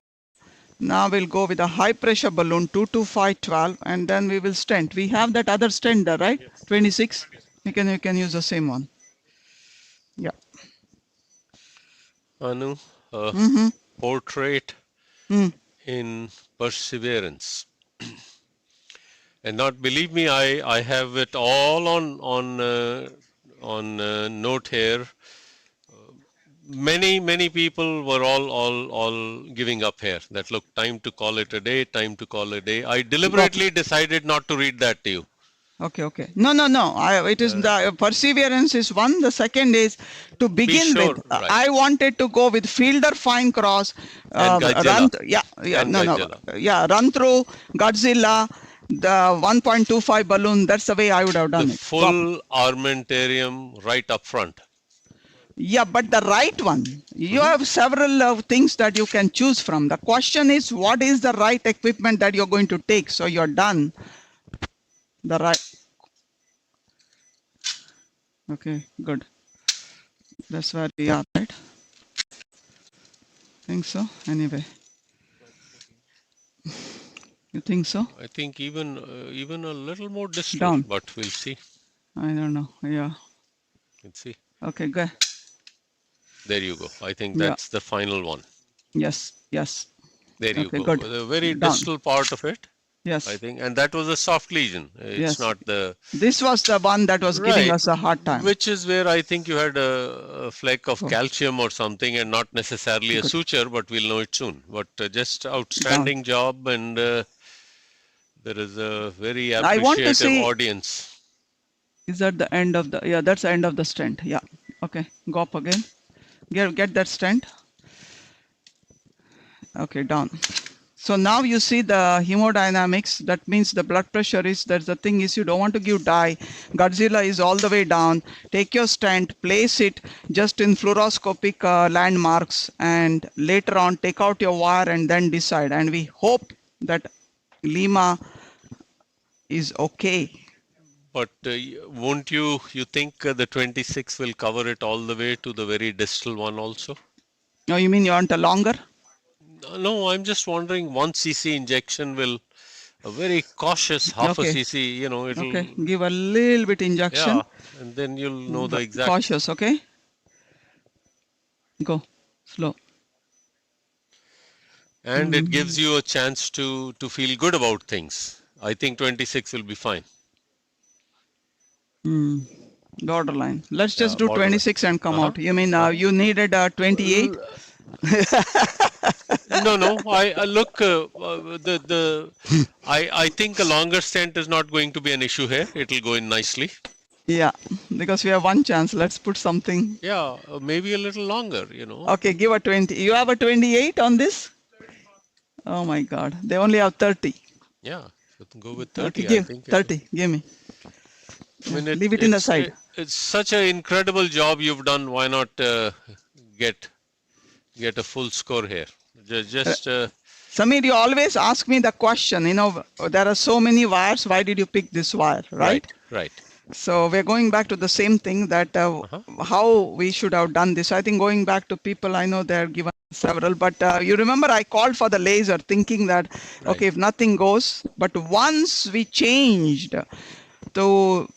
Now we'll go with a high pressure balloon, 22512, and then we will stent. We have that other stent there, right? 26. You can use the same one. Yeah. Anu, portrait in perseverance. And not believe me, I have it all on note here. Many people were all giving up here. That look, time to call it a day, time to call it a day. I deliberately decided not to read that to you. Okay. No. It is the perseverance is one. The second is to begin sure, with. right. I wanted to go with fielder fine cross. And Godzilla. Run through Godzilla. The 1.25 balloon. That's the way I would have done The it. full armamentarium right up front. Yeah, but the right one. You have several things that you can choose from. The question is, what is the right equipment that you're going to take? So you're done. The right. Okay, good. That's where we are, right? Think so? Anyway. You think so? I think even a little more distal, Down. but we'll see. I don't know. Yeah. Let's see. Okay, good. There you go. I think Yeah. that's the final one. Yes. There you Okay, go. good. The very Down. distal part of it, Yes. I think, and that was a soft lesion. It's Yes. not the This was the one that was giving Right. us a hard time. which is where I think you had a fleck of calcium or something, and not necessarily a Good. suture, but we'll know it soon. But just outstanding job, and there is a very I want to appreciative see- audience. Is that the end of the, yeah, that's the end of the stent. Yeah. Okay, go up again. Get that stent. Okay, down. So now you see the hemodynamics. That means the blood pressure is, that's the thing is you don't want to give dye. Godzilla is all the way down. Take your stent, place it just in fluoroscopic landmarks, and later on take out your wire and then decide. And we hope that Lima is okay. But won't you think the 26 will cover it all the way to the very distal one also? Oh, you mean you want a longer? No, I'm just wondering, 1 cc injection will, a very cautious half Okay. a cc, it'll, Okay, give a little bit injection. yeah, and then you'll know the exact. Cautious, okay? Go, slow. And it gives you a chance to feel good about things. I think 26 will be fine. Borderline. Let's just do borderline. 26 and come out. You mean you needed 28? No. I look. I think a longer stent is not going to be an issue here. It'll go in nicely. Yeah, because we have one chance. Let's put something. Yeah, maybe a little longer. Okay, give a 20. You have a 28 on this? Oh my God, they only have 30. Yeah, so go with Okay, 30. I give think. 30. Give me. I mean, Leave it in the side. It's such an incredible job you've done. Why not get a full score here? Just Samir, you always ask me the question, there are so many wires. Why did you pick this wire, right? Right. So we're going back to the same thing that how we should have done this. I think going back to people, I know they're given several, but you remember I called for the laser thinking that, okay, if nothing goes, but once we changed to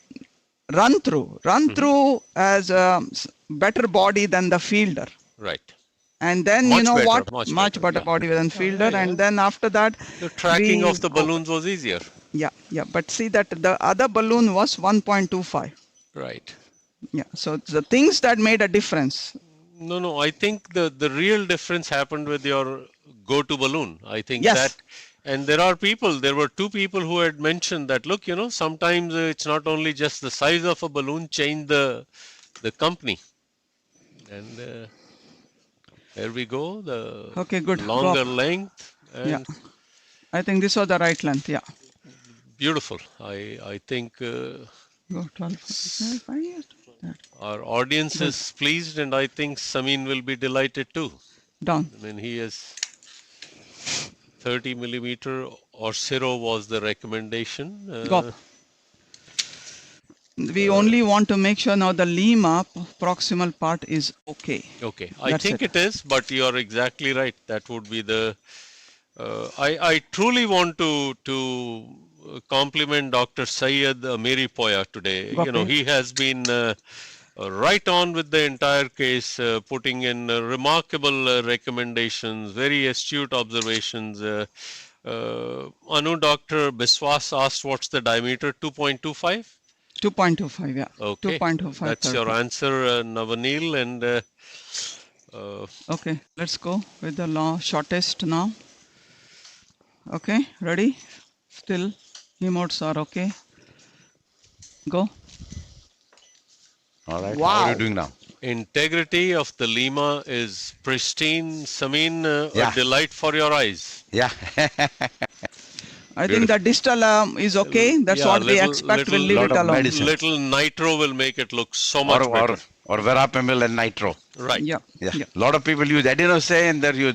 run through as a better body than the fielder. Right. And then much better yeah. body than fielder. Yeah. And then after that, the tracking of the balloons was easier. Yeah. But see that the other balloon was 1.25. Right. Yeah. So the things that made a difference. No. I think the real difference happened with your go-to balloon. I think Yes. that. And there were two people who had mentioned that, look, sometimes it's not only just the size of a balloon, change the company. And there we go, the Good. longer length. And Yeah. I think this was the right length. Yeah. Beautiful. I think Go 12, 5 years. our audience is pleased, and I think Samin will be delighted too. Down. I mean, he is 30 millimeter or Ciro was the recommendation. Go. We only want to make sure now the Lima proximal part is okay. Okay, I think it is, but you are exactly right. That would be the. I truly want to compliment Dr. Syed Amiripoya today. Okay. He has been right on with the entire case, putting in remarkable recommendations, very astute observations. Anu, Dr. Biswas asked, what's the diameter? 2.25? 2.25, yeah. Okay, 2.25. that's your answer, Navanil. And okay, let's go with the shortest now. Okay, ready? Still, emotes are okay. Go. All right. Wow. How are you doing now? Integrity of the Lima is pristine. Samin, Yeah. a delight for your eyes. Yeah. I think the distal is okay. That's Yeah, what we expect. We'll leave lot it of alone. medicine. Little nitro will make it look so much better. Or verapamil and nitro. Right. Yeah. Yeah. A lot of people use adenosine and they use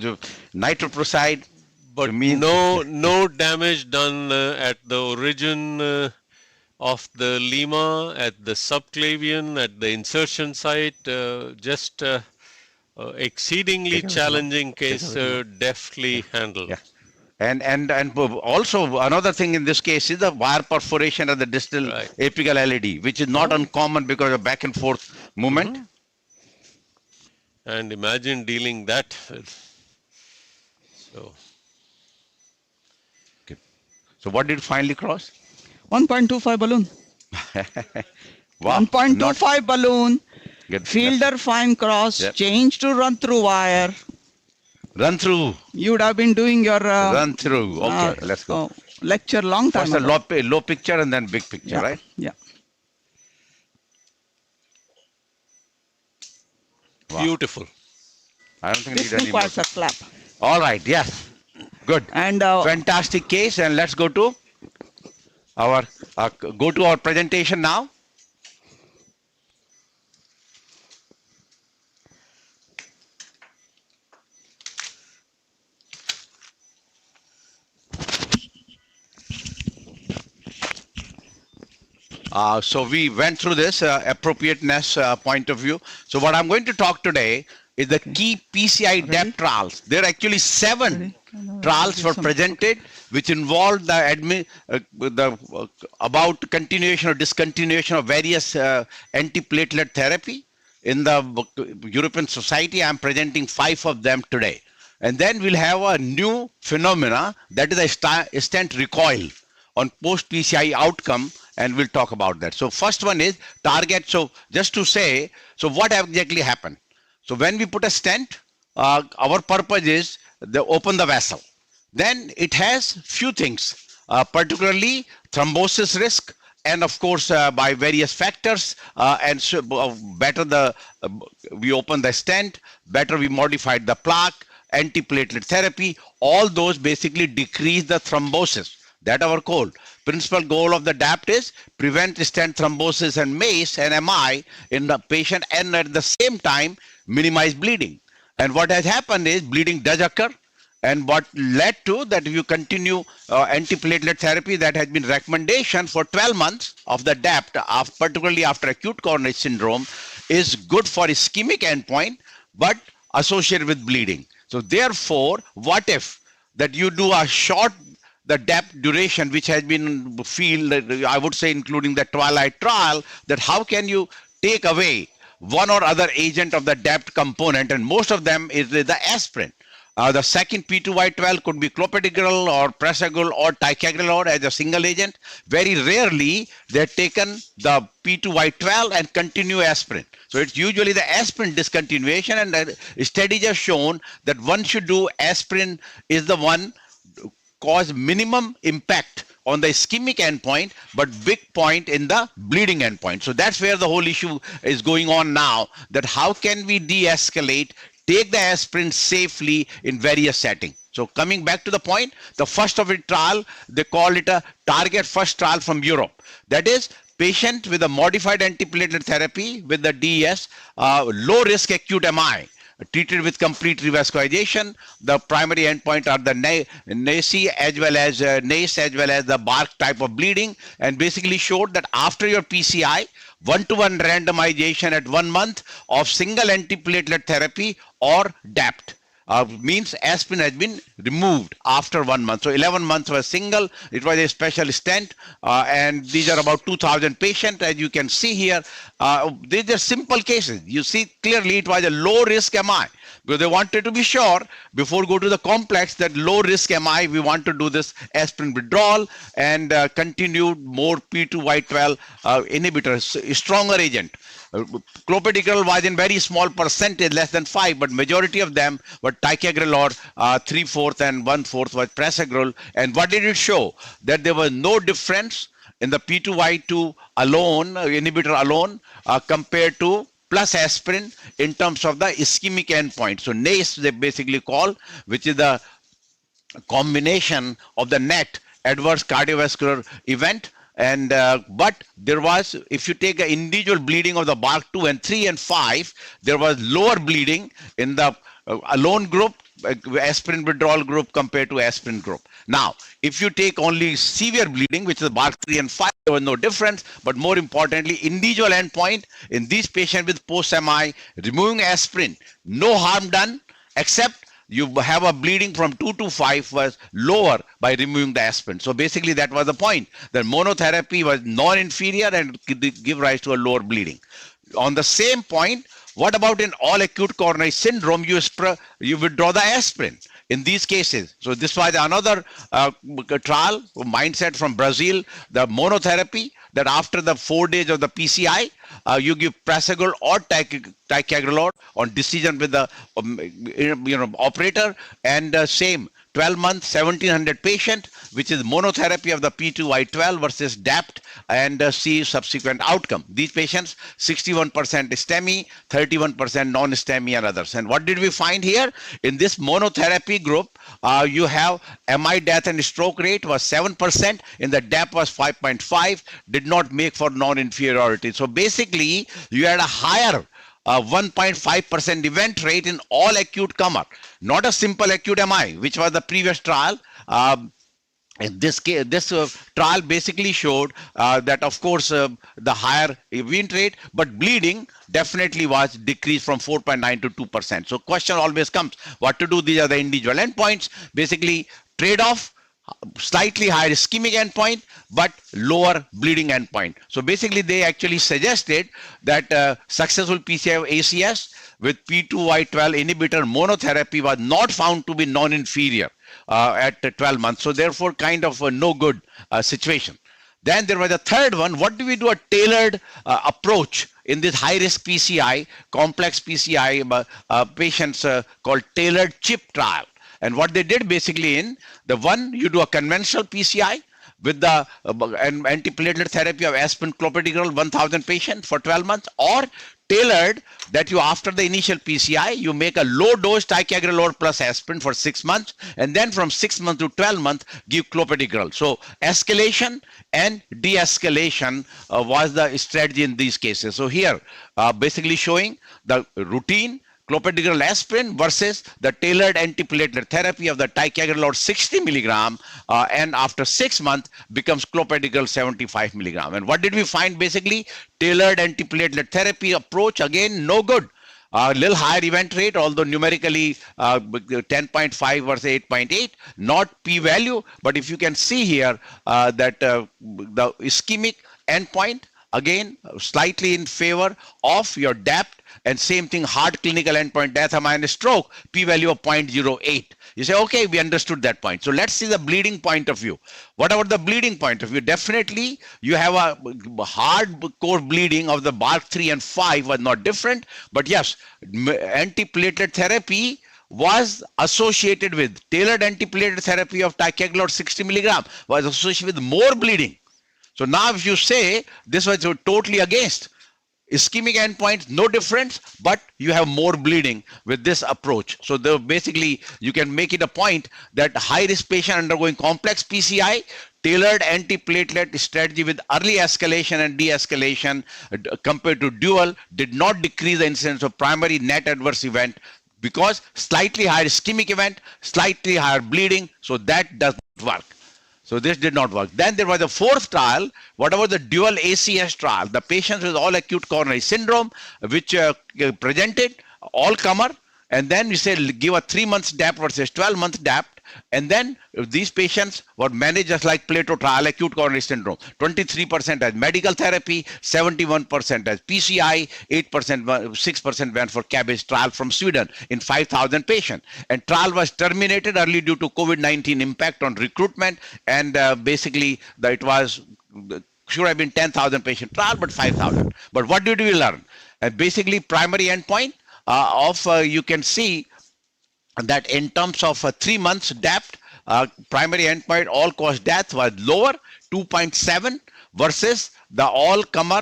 nitroprusside. But no damage done at the origin of the Lima, at the subclavian, at the insertion site. Just exceedingly challenging case, deftly handled. Yeah. And also another thing in this case is the wire perforation of the distal apical LED, which is not uncommon because of back and forth movement. And imagine dealing that. So what did you finally cross? 1.25 balloon. Wow. 1.25 balloon. Good. Fielder fine cross. Yep. Change to run through wire. Run through. You would have been doing your Run through. Okay, let's go. Lecture long time First ago. a low picture and then big picture, right? Yeah. Wow. Beautiful. I don't think This we need any more. requires a clap. All right. Yes. Good. And Fantastic case. And let's go to our presentation now. So we went through this appropriateness point of view. So what I'm going to talk today is the key PCI DEP trials. There are actually 7 trials were presented, which involved about continuation or discontinuation of various antiplatelet therapy. In the European Society, I'm presenting 5 of them today. And then we'll have a new phenomena, that is a stent recoil on post-PCI outcome, and we'll talk about that. So first one is target. So just to say, so what exactly happened? So when we put a stent, our purpose is to open the vessel. Then it has few things, particularly thrombosis risk, and of course by various factors, and so better we open the stent, better we modified the plaque, antiplatelet therapy, all those basically decrease the thrombosis. That our goal. Principal goal of the DAPT is prevent stent thrombosis and MACE and MI in the patient, and at the same time minimize bleeding. And what has happened is bleeding does occur, and what led to that, if you continue antiplatelet therapy, that has been recommendation for 12 months of the DAPT, particularly after acute coronary syndrome, is good for ischemic endpoint, but associated with bleeding. So therefore, what if that you do a short the DAPT duration, which has been I would say, including the Twilight trial, that how can you take away one or other agent of the DAPT component, and most of them is the aspirin. The second P2Y12 could be clopidogrel or prasugrel or ticagrelor as a single agent. Very rarely they're taken the P2Y12 and continue aspirin. So it's usually the aspirin discontinuation, and studies have shown that one should do aspirin is the one cause minimum impact on the ischemic endpoint, but big point in the bleeding endpoint. So that's where the whole issue is going on now, that how can we de-escalate, take the aspirin safely in various settings. So coming back to the point, the first of it trial, they call it a target first trial from Europe. That is, patient with a modified antiplatelet therapy with the DES, low risk acute MI, treated with complete revascularization. The primary endpoint are the NACE as well as the BARC type of bleeding, and basically showed that after your PCI, 1-to-1 randomization at 1 month of single antiplatelet therapy or DAPT. Means aspirin has been removed after 1 month. So 11 months was single. It was a special stent, and these are about 2,000 patients, as you can see here. These are simple cases. You see clearly it was a low risk MI, because they wanted to be sure before go to the complex that low risk MI, we want to do this aspirin withdrawal and continued more P2Y12 inhibitors, stronger agent. Clopidogrel was in very small percentage, less than 5, but majority of them were ticagrelor, 3/4 and 1/4 was prasugrel. And what did it show? That there was no difference in the P2Y2 alone, inhibitor alone, compared to plus aspirin in terms of the ischemic endpoint. So NACE they basically call, which is the combination of the NET, adverse cardiovascular event, and but there was, if you take an individual bleeding of the BARC 2 and 3 and 5, there was lower bleeding in the alone group, aspirin withdrawal group compared to aspirin group. Now, if you take only severe bleeding, which is BARC 3 and 5, there was no difference, but more importantly, individual endpoint in these patients with post-MI, removing aspirin, no harm done, except you have a bleeding from 2 to 5 was lower by removing the aspirin. So basically that was the point, that monotherapy was non-inferior and give rise to a lower bleeding. On the same point, what about in all acute coronary syndrome, you withdraw the aspirin in these cases? So this was another trial, mindset from Brazil, the monotherapy, that after the 4 days of the PCI, you give prasugrel or ticagrelor on decision with the operator, and same 12 months, 1,700 patient, which is monotherapy of the P2Y12 versus DAPT, and see subsequent outcome. These patients, 61% STEMI, 31% non-STEMI and others. And what did we find here? In this monotherapy group, you have MI death and stroke rate was 7%, in the DAPT was 5.5, did not make for non-inferiority. So basically, you had a higher 1.5% event rate in all acute comer, not a simple acute MI, which was the previous trial. In this case, this trial basically showed that, of course, the higher event rate, but bleeding definitely was decreased from 4.9 to 2%. So question always comes, what to do? These are the individual endpoints. Basically, trade-off, slightly higher ischemic endpoint, but lower bleeding endpoint. So basically, they actually suggested that successful PCI of ACS with P2Y12 inhibitor monotherapy was not found to be non-inferior at 12 months. So therefore, kind of a no good situation. Then there was a third one. What do we do? A tailored approach in this high-risk PCI, complex PCI patients called tailored chip trial. And what they did basically in the one, you do a conventional PCI with the antiplatelet therapy of aspirin clopidogrel 1000 patients for 12 months, or tailored that you after the initial PCI, you make a low dose ticagrelor plus aspirin for 6 months, and then from 6 months to 12 months give clopidogrel. So escalation and de-escalation was the strategy in these cases. So here basically showing the routine clopidogrel aspirin versus the tailored antiplatelet therapy of the ticagrelor 60 milligram, and after 6 months becomes clopidogrel 75 milligram. And what did we find basically? Tailored antiplatelet therapy approach, again, no good. A little higher event rate, although numerically 10.5 versus 8.8, not p-value. But if you can see here that the ischemic endpoint, again, slightly in favor of your DAPT, and same thing, hard clinical endpoint, death, MI, stroke, p-value of 0.08. You say, okay, we understood that point. So let's see the bleeding point of view. What about the bleeding point of view? Definitely, you have a hardcore bleeding of the BARC 3 and 5 was not different. But yes, antiplatelet therapy was associated with tailored antiplatelet therapy of ticagrelor 60 milligram was associated with more bleeding. So now if you say this was totally against, ischemic endpoints, no difference, but you have more bleeding with this approach. So basically, you can make it a point that high-risk patient undergoing complex PCI, tailored antiplatelet strategy with early escalation and de-escalation compared to dual did not decrease the incidence of primary net adverse event because slightly higher ischemic event, slightly higher bleeding, so that does not work. So this did not work. Then there was a fourth trial. What about the dual ACS trial? The patients with all acute coronary syndrome, which presented all comer, and then we say give a 3 months DAPT versus 12 months DAPT, and then these patients were managed just like Plato trial, acute coronary syndrome. 23% as medical therapy, 71% as PCI, 8%, 6% went for CABG trial from Sweden in 5,000 patients. And trial was terminated early due to COVID-19 impact on recruitment, and basically it was should have been 10,000 patient trial, but 5,000. But what did we learn? Basically, primary endpoint you can see that in terms of 3 months DAPT, primary endpoint all-cause death was lower, 2.7 versus the all-comer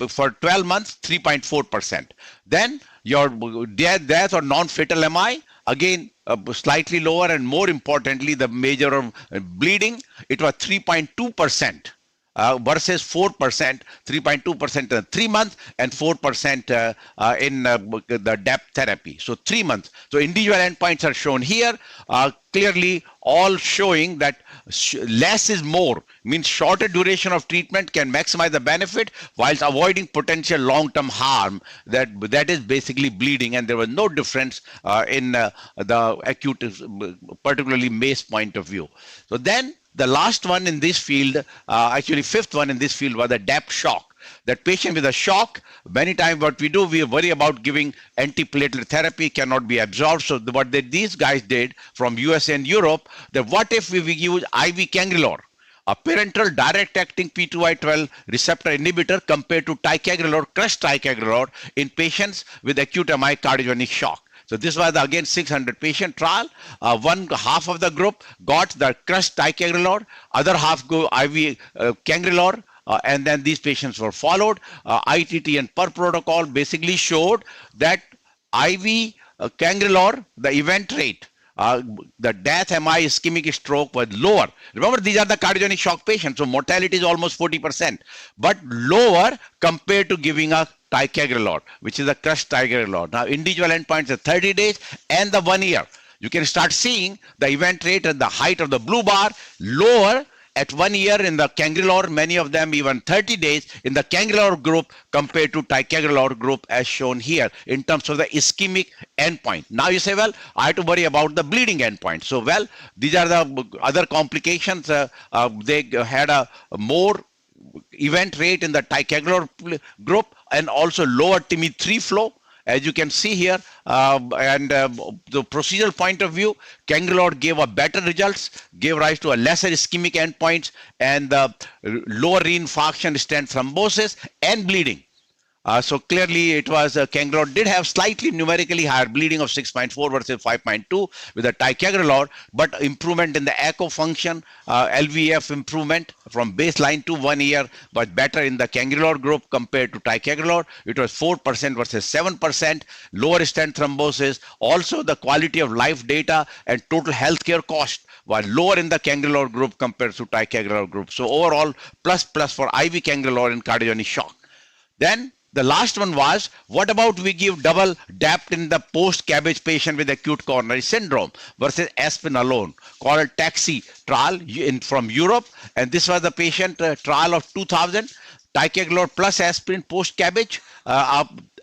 for 12 months, 3.4%. Then your death or non-fatal MI, again, slightly lower, and more importantly, the measure of bleeding, it was 3.2%. Versus 4%, 3.2% in 3 months, and 4% in the DAPT therapy. So 3 months. So individual endpoints are shown here, clearly all showing that less is more, means shorter duration of treatment can maximize the benefit whilst avoiding potential long-term harm. That is basically bleeding, and there was no difference in the acute, particularly MACE point of view. So then the last one in this field, actually fifth one in this field, was the DAPT shock. That patient with a shock, many times what we do, we worry about giving antiplatelet therapy, cannot be absorbed. So what these guys did from US and Europe, that what if we use IV cangrelor, a parenteral direct-acting P2Y12 receptor inhibitor compared to ticagrelor, crushed ticagrelor in patients with acute MI cardiogenic shock. So this was again 600 patient trial. One half of the group got the crushed ticagrelor, other half go IV cangrelor, and then these patients were followed. ITT and per protocol basically showed that IV cangrelor, the event rate, the death, MI, ischemic stroke was lower. Remember, these are the cardiogenic shock patients, so mortality is almost 40%, but lower compared to giving a ticagrelor, which is a crushed ticagrelor. Now, individual endpoints are 30 days and the 1 year. You can start seeing the event rate at the height of the blue bar, lower at 1 year in the cangrelor, many of them even 30 days in the cangrelor group compared to ticagrelor group as shown here in terms of the ischemic endpoint. Now you say, well, I have to worry about the bleeding endpoint. So, well, these are the other complications. They had a more event rate in the ticagrelor group and also lower TIMI3 flow, as you can see here, and the procedural point of view, cangrelor gave a better results, gave rise to a lesser ischemic endpoints and lower reinfarction, stent thrombosis and bleeding. So clearly it was cangrelor did have slightly numerically higher bleeding of 6.4 versus 5.2 with a ticagrelor, but improvement in the echo function, LVEF improvement from baseline to 1 year was better in the cangrelor group compared to ticagrelor. It was 4% versus 7%, lower stent thrombosis. Also the quality of life data and total healthcare cost was lower in the cangrelor group compared to ticagrelor group. So overall plus for IV cangrelor in cardiogenic shock. Then the last one was, what about we give double DAPT in the post-CABG patient with acute coronary syndrome versus aspirin alone, called TAXI trial from Europe. And this was the patient trial of 2000, ticagrelor plus aspirin post-CABG,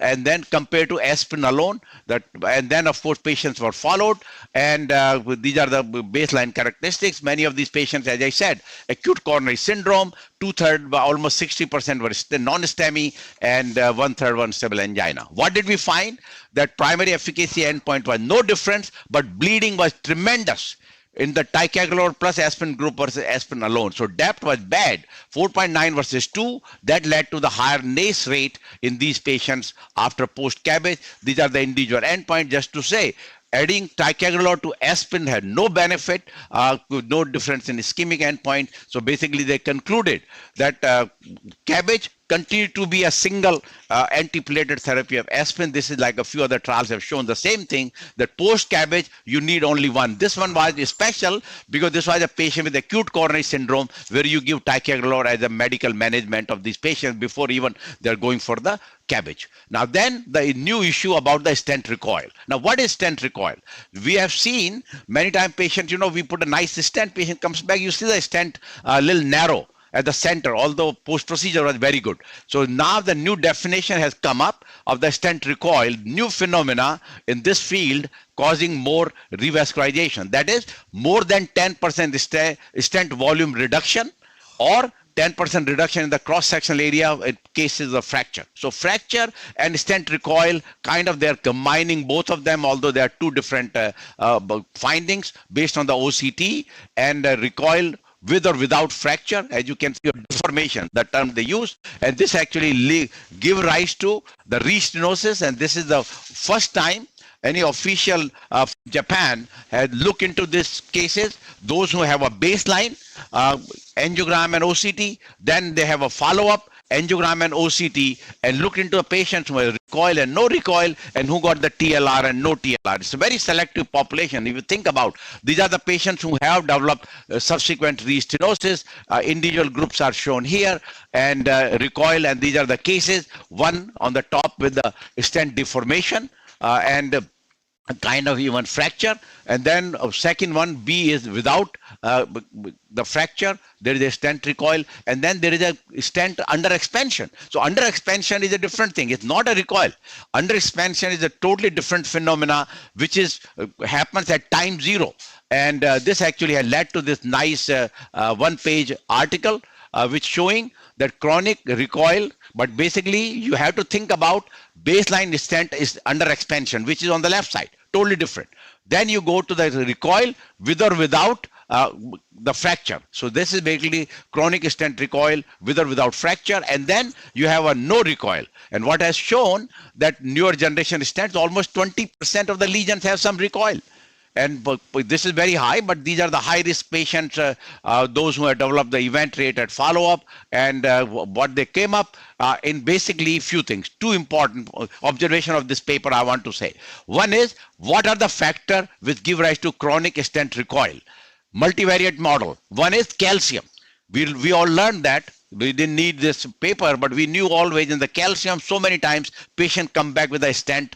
and then compared to aspirin alone. And then of course patients were followed, and these are the baseline characteristics. Many of these patients, as I said, acute coronary syndrome, 2/3, almost 60% were non-STEMI, and 1/3 were unstable angina. What did we find? That primary efficacy endpoint was no difference, but bleeding was tremendous in the ticagrelor plus aspirin group versus aspirin alone. So DAPT was bad, 4.9 versus 2. That led to the higher NACE rate in these patients after post-CABG. These are the individual endpoints. Just to say, adding ticagrelor to aspirin had no benefit, with no difference in ischemic endpoint. So basically they concluded that CABG continue to be a single antiplatelet therapy of aspirin. This is like a few other trials have shown the same thing, that post-CABG you need only one. This one was special because this was a patient with acute coronary syndrome where you give ticagrelor as a medical management of these patients before even they're going for the CABG. Now then the new issue about the stent recoil. Now what is stent recoil? We have seen many times patients, we put a nice stent, patient comes back, you see the stent a little narrow at the center, although post-procedure was very good. So now the new definition has come up of the stent recoil, new phenomena in this field causing more revascularization. That is more than 10% stent volume reduction or 10% reduction in the cross-sectional area in cases of fracture. So fracture and stent recoil, kind of they're combining both of them, although there are two different findings based on the OCT and recoil with or without fracture. As you can see, deformation, the term they use, and this actually give rise to the restenosis, and this is the first time any official of Japan had looked into these cases. Those who have a baseline angiogram and OCT, then they have a follow-up angiogram and OCT, and looked into the patients who have recoil and no recoil, and who got the TLR and no TLR. It's a very selective population. If you think about, these are the patients who have developed subsequent restenosis. Individual groups are shown here, and recoil, and these are the cases. One on the top with the stent deformation and kind of even fracture, and then second one, B, is without the fracture. There is a stent recoil, and then there is a stent under expansion. So under expansion is a different thing. It's not a recoil. Under expansion is a totally different phenomena, which is happens at time zero. And this actually had led to this nice one-page article which showing that chronic recoil, but basically you have to think about baseline stent is under expansion, which is on the left side, totally different. Then you go to the recoil with or without the fracture. So this is basically chronic stent recoil with or without fracture, and then you have a no recoil. And what has shown that newer generation stents, almost 20% of the lesions have some recoil. And this is very high, but these are the high-risk patients, those who have developed the event rate at follow-up, and what they came up in basically few things. Two important observation of this paper I want to say. One is, what are the factors which give rise to chronic stent recoil? Multivariate model. One is calcium. We all learned that. We didn't need this paper, but we knew always in the calcium, so many times patient come back with a stent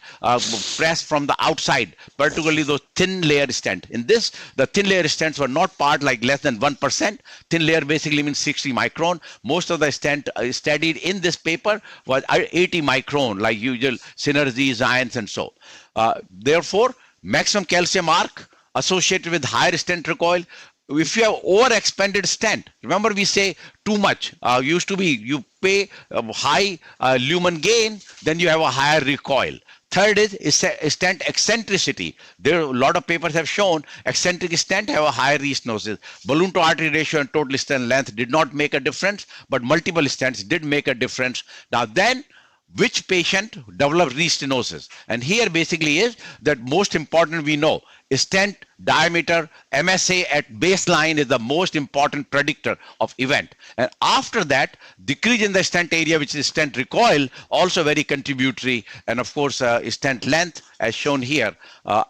pressed from the outside, particularly those thin layer stent. In this, the thin layer stents were not part like less than 1%. Thin layer basically means 60 micron. Most of the stent studied in this paper was 80 micron, like usual Synergy, Zions, and so. Therefore, maximum calcium arc associated with higher stent recoil. If you have over-expanded stent, remember we say too much, used to be you pay high lumen gain, then you have a higher recoil. Third is stent eccentricity. There a lot of papers have shown eccentric stent have a higher restenosis. Balloon to artery ratio and total stent length did not make a difference, but multiple stents did make a difference. Now then, which patient developed restenosis. And here basically is that most important we know stent diameter, MSA at baseline is the most important predictor of event. And after that, decrease in the stent area, which is stent recoil, also very contributory. And of course, stent length as shown here.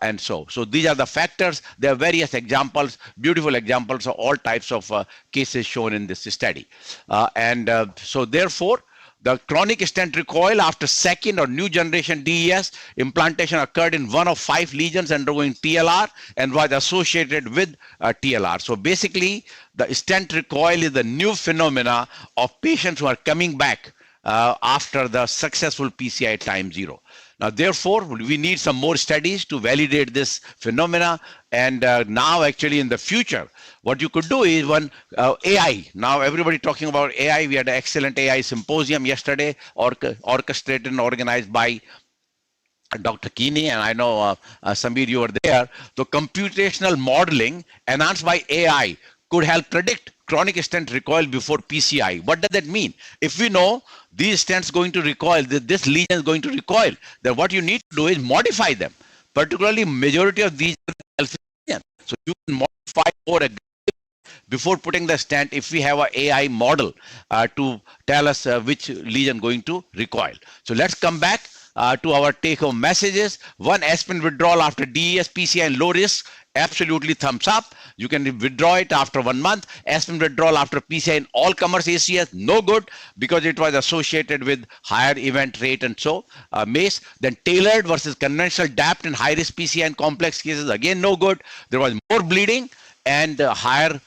And so these are the factors. There are various examples, beautiful examples of all types of cases shown in this study. So therefore, the chronic stent recoil after second or new generation DES implantation occurred in 1 of 5 lesions undergoing TLR and was associated with TLR. So basically, the stent recoil is the new phenomena of patients who are coming back after the successful PCI time 0. Now, therefore, we need some more studies to validate this phenomena. And now, actually, in the future, what you could do is one AI. Now, everybody talking about AI. We had an excellent AI symposium yesterday, orchestrated and organized by Dr. Keeney, and I know Samir, you were there. So, computational modeling enhanced by AI could help predict chronic stent recoil before PCI. What does that mean? If we know these stents going to recoil, this lesion is going to recoil, then what you need to do is modify them. Particularly, majority of these are alpha lesions. So you can modify more before putting the stent if we have an AI model to tell us which lesion going to recoil. So let's come back to our take-home messages. One, aspirin withdrawal after DES, PCI and low risk, absolutely thumbs up. You can withdraw it after 1 month. Aspirin withdrawal after PCI in all comers ACS, no good, because it was associated with higher event rate and so MACE. Then tailored versus conventional DAPT in high risk PCI and complex cases, again no good. There was more bleeding and higher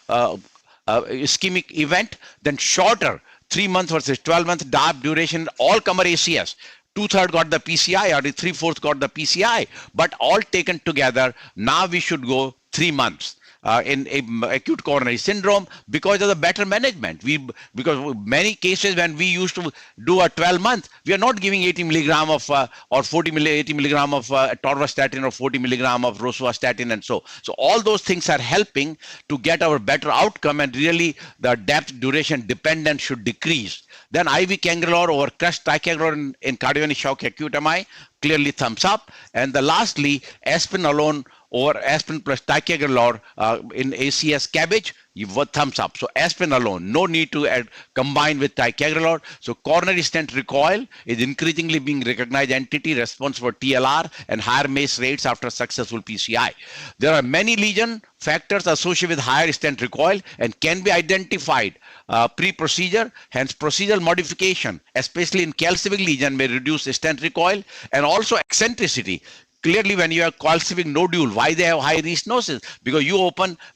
ischemic event. Then shorter 3 months versus 12 months DAPT duration, all comer ACS. 2/3 got the PCI or 3/4 got the PCI, but all taken together, now we should go 3 months in acute coronary syndrome because of the better management. Because many cases when we used to do a 12-month, we are not giving 80 milligram of or 80 milligram of torvastatin or 40 milligram of rosuvastatin and so. So all those things are helping to get our better outcome, and really the depth duration dependence should decrease. Then IV cangrelor over crushed ticagrelor in cardiogenic shock acute MI, clearly thumbs up. And the lastly, aspirin alone over aspirin plus ticagrelor in ACS CABG, you thumbs up. So aspirin alone, no need to combine with ticagrelor. So coronary stent recoil is increasingly being recognized entity responsible for TLR and higher MACE rates after successful PCI. There are many lesion factors associated with higher stent recoil and can be identified pre-procedure. Hence, procedural modification, especially in calcific lesion, may reduce stent recoil, and also eccentricity. Clearly, when you have calcific nodule, why they have high restenosis? Because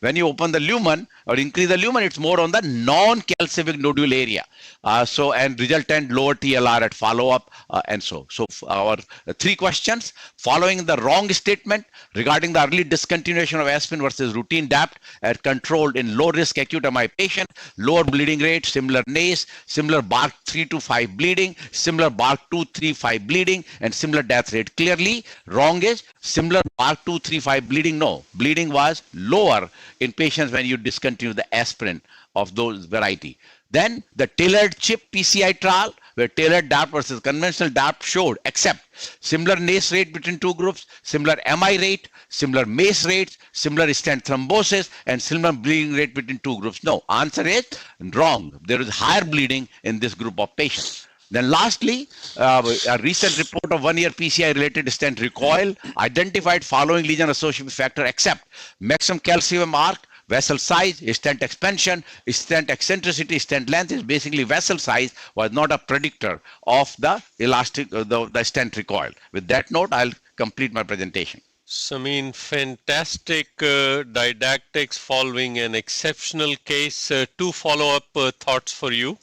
when you open the lumen or increase the lumen, it's more on the non-calcific nodule area. And resultant lower TLR at follow-up and so. So our 3 questions: following the wrong statement regarding the early discontinuation of aspirin versus routine DAPT at controlled in low-risk acute MI patient, lower bleeding rate, similar NACE, similar BARC 3 to 5 bleeding, similar BARC 2, 3, 5 bleeding, and similar death rate. Clearly, wrong is similar BARC 2, 3, 5 bleeding. No, bleeding was lower in patients when you discontinue the aspirin of those variety. Then the tailored CHIP PCI trial, where tailored DAPT versus conventional DAPT showed except similar NACE rate between 2 groups, similar MI rate, similar MACE rates, similar stent thrombosis, and similar bleeding rate between 2 groups. No, answer is wrong. There is higher bleeding in this group of patients. Then lastly, a recent report of 1-year PCI related stent recoil identified following lesion associated factor except maximum calcium arc, vessel size, stent expansion, stent eccentricity, stent length is basically vessel size, was not a predictor of the elastic, the stent recoil. With that note, I'll complete my presentation. Samin, fantastic didactics following an exceptional case. 2 follow-up thoughts for you.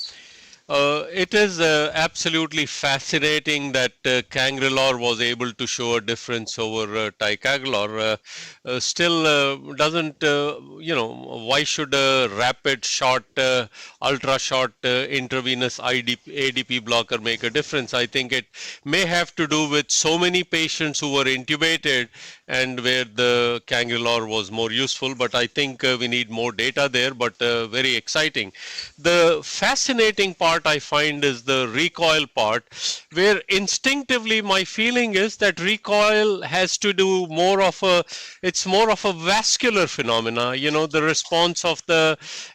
It is absolutely fascinating that cangrelor was able to show a difference over ticagrelor. Still doesn't, why should a rapid short, ultra short intravenous ADP blocker make a difference? I think it may have to do with so many patients who were intubated and where the cangrelor was more useful, but I think we need more data there, but very exciting. The fascinating part part I find is the recoil part, where instinctively my feeling is that recoil has to do it's more of a vascular phenomena, the response of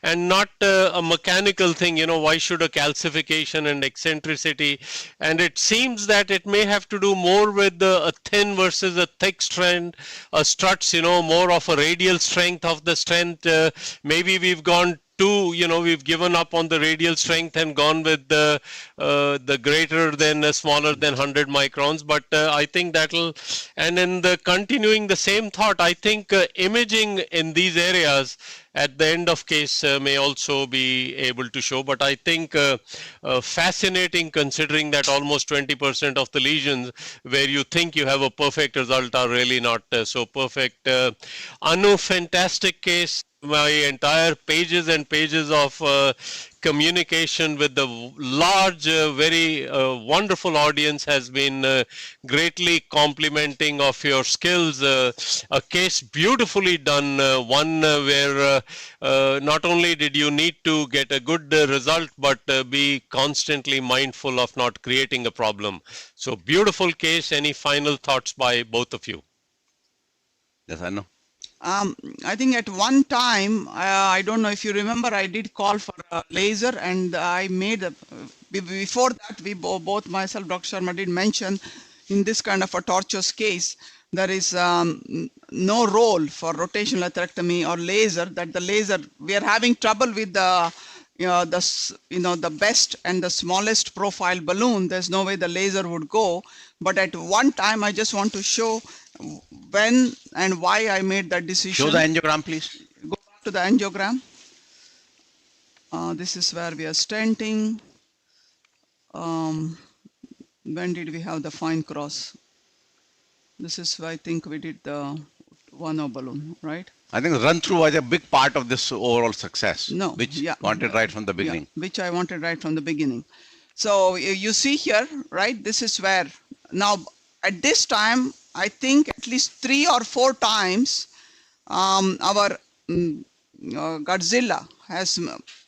and not a mechanical thing, why should a calcification and eccentricity, and it seems that it may have to do more with a thin versus a thick strand, struts, more of a radial strength of the strength. Maybe we've gone we've given up on the radial strength and gone with the greater than smaller than 100 microns. But I think and in the continuing the same thought, I think imaging in these areas at the end of case may also be able to show. But I think fascinating, considering that almost 20% of the lesions where you think you have a perfect result are really not so perfect. Anu, fantastic case. My entire pages and pages of communication with the large, very wonderful audience has been greatly complimenting of your skills. A case beautifully done, one where not only did you need to get a good result, but be constantly mindful of not creating a problem. So beautiful case. Any final thoughts by both of you? Yes, I know. I think at one time, I don't know if you remember, I did call for a laser, and I made before that, we both myself, Dr. Sharma, did mention in this kind of a tortuous case, there is no role for rotational atherectomy or laser. That the laser, we are having trouble with the the best and the smallest profile balloon. There's no way the laser would go. But at one time, I just want to show when and why I made that decision. Show the angiogram, please. Go back to the angiogram. This is where we are stenting. When did we have the fine cross? This is where I think we did the 1O balloon, right? I think run through was a big part of this overall success. No, which wanted right from the beginning. Yeah, which I wanted right from the beginning. So you see here, right? This is where now at this time, I think at least 3 or 4 times our Godzilla has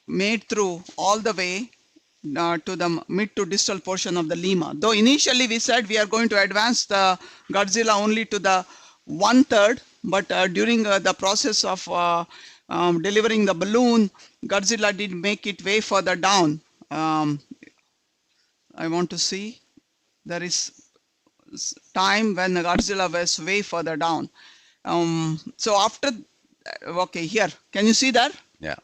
made through all the way to the mid to distal portion of the Lima. Though initially we said we are going to advance the Godzilla only to the 1/3, but during the process of delivering the balloon, Godzilla did make it way further down. I want to see, there is time when the Godzilla was way further down. So after, okay, here, can you see that? Yeah.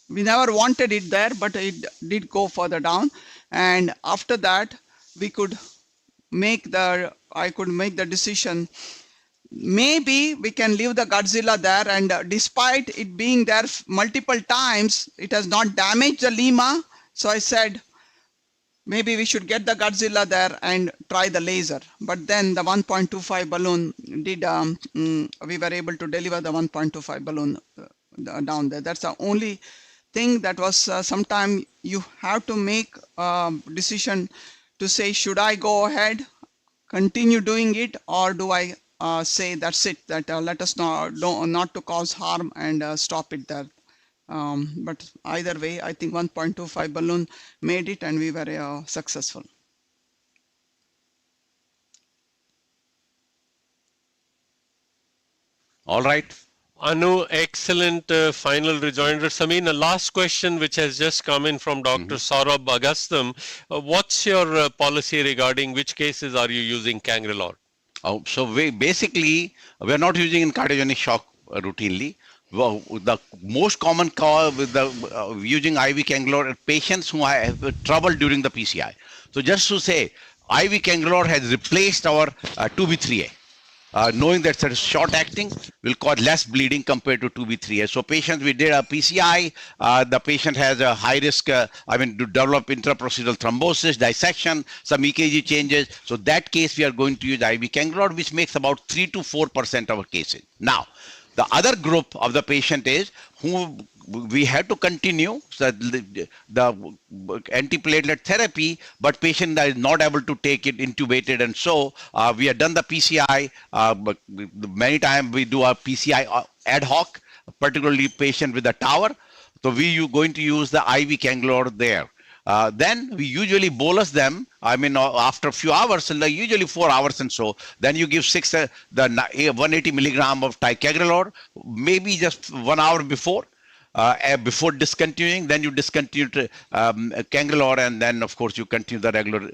We never wanted it there, but it did go further down. And after that, we could I could make the decision, maybe we can leave the Godzilla there, and despite it being there multiple times, it has not damaged the Lima. So I said, maybe we should get the Godzilla there and try the laser. But then the 1.25 balloon did, we were able to deliver the 1.25 balloon down there. That's the only thing that was sometime you have to make a decision to say, should I go ahead, continue doing it, or do I say that's it, that let us not to cause harm and stop it there. But either way, I think 1.25 balloon made it, and we were successful. All right. Anu, excellent final rejoinder. Samin, a last question which has just come in from Dr. Saurabh Agustam. What's your policy regarding which cases are you using Cangrelor? Oh, so basically, we are not using in cardiogenic shock routinely. Well, the most common cause with the using IV Cangrelor are patients who have trouble during the PCI. So just to say, IV Cangrelor has replaced our 2B3A. Knowing that it's short acting will cause less bleeding compared to 2B3A. So patients, we did a PCI, the patient has a high risk, to develop intraprocedural thrombosis, dissection, some EKG changes. So that case, we are going to use IV Cangrelor, which makes about 3 to 4% of our cases. Now, the other group of the patient is who we had to continue the antiplatelet therapy, but patient is not able to take it intubated, and so we have done the PCI. But many times we do a PCI ad hoc, particularly patient with a tower. So we going to use the IV canglor there. Then we usually bolus them. I mean, after a few hours, like usually 4 hours and so. Then you give 180 milligram of ticagrelor, maybe just 1 hour before. Before discontinuing, then you discontinue cangrelor, and then of course you continue the regular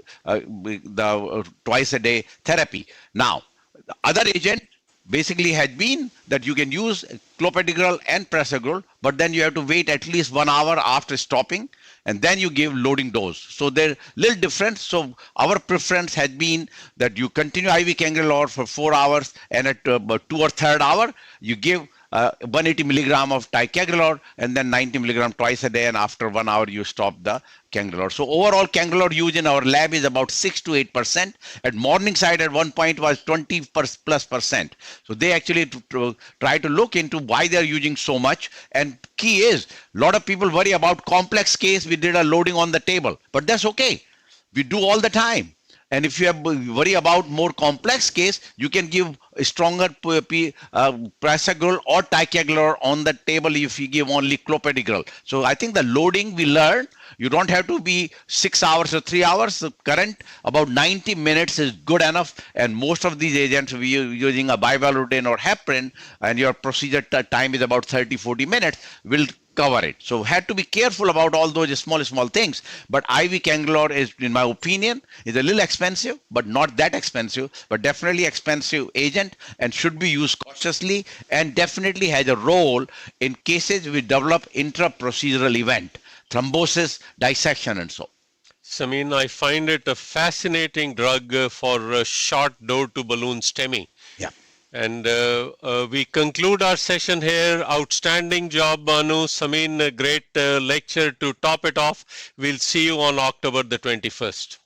twice a day therapy. Now, the other agent basically had been that you can use clopidogrel and prasugrel, but then you have to wait at least 1 hour after stopping, and then you give loading dose. So they're little different. So our preference had been that you continue IV cangrelor for 4 hours, and at about 2 or 3rd hour, you give 180 milligram of ticagrelor and then 90 milligram twice a day, and after 1 hour you stop the cangrelor. So overall cangrelor use in our lab is about 6 to 8%. At Morningside at one point was 20+%. So they actually try to look into why they're using so much. And key is, a lot of people worry about complex case. We did a loading on the table, but that's okay. We do all the time. And if you have worry about more complex case, you can give a stronger prasugrel or ticagrelor on the table if you give only clopidogrel. So I think the loading we learn, you don't have to be 6 hours or 3 hours. The current about 90 minutes is good enough. And most of these agents, we are using a bivalirudin or heparin, and your procedure time is about 30-40 minutes, will cover it. So had to be careful about all those small things. But IV cangrelor is, in my opinion, is a little expensive, but not that expensive, but definitely expensive agent, and should be used cautiously, and definitely has a role in cases we develop intra-procedural event, thrombosis, dissection, and so. Samin, I find it a fascinating drug for short door to balloon STEMI. Yeah. And we conclude our session here. Outstanding job, Banu. Samin, a great lecture to top it off. We'll see you on October the 21st.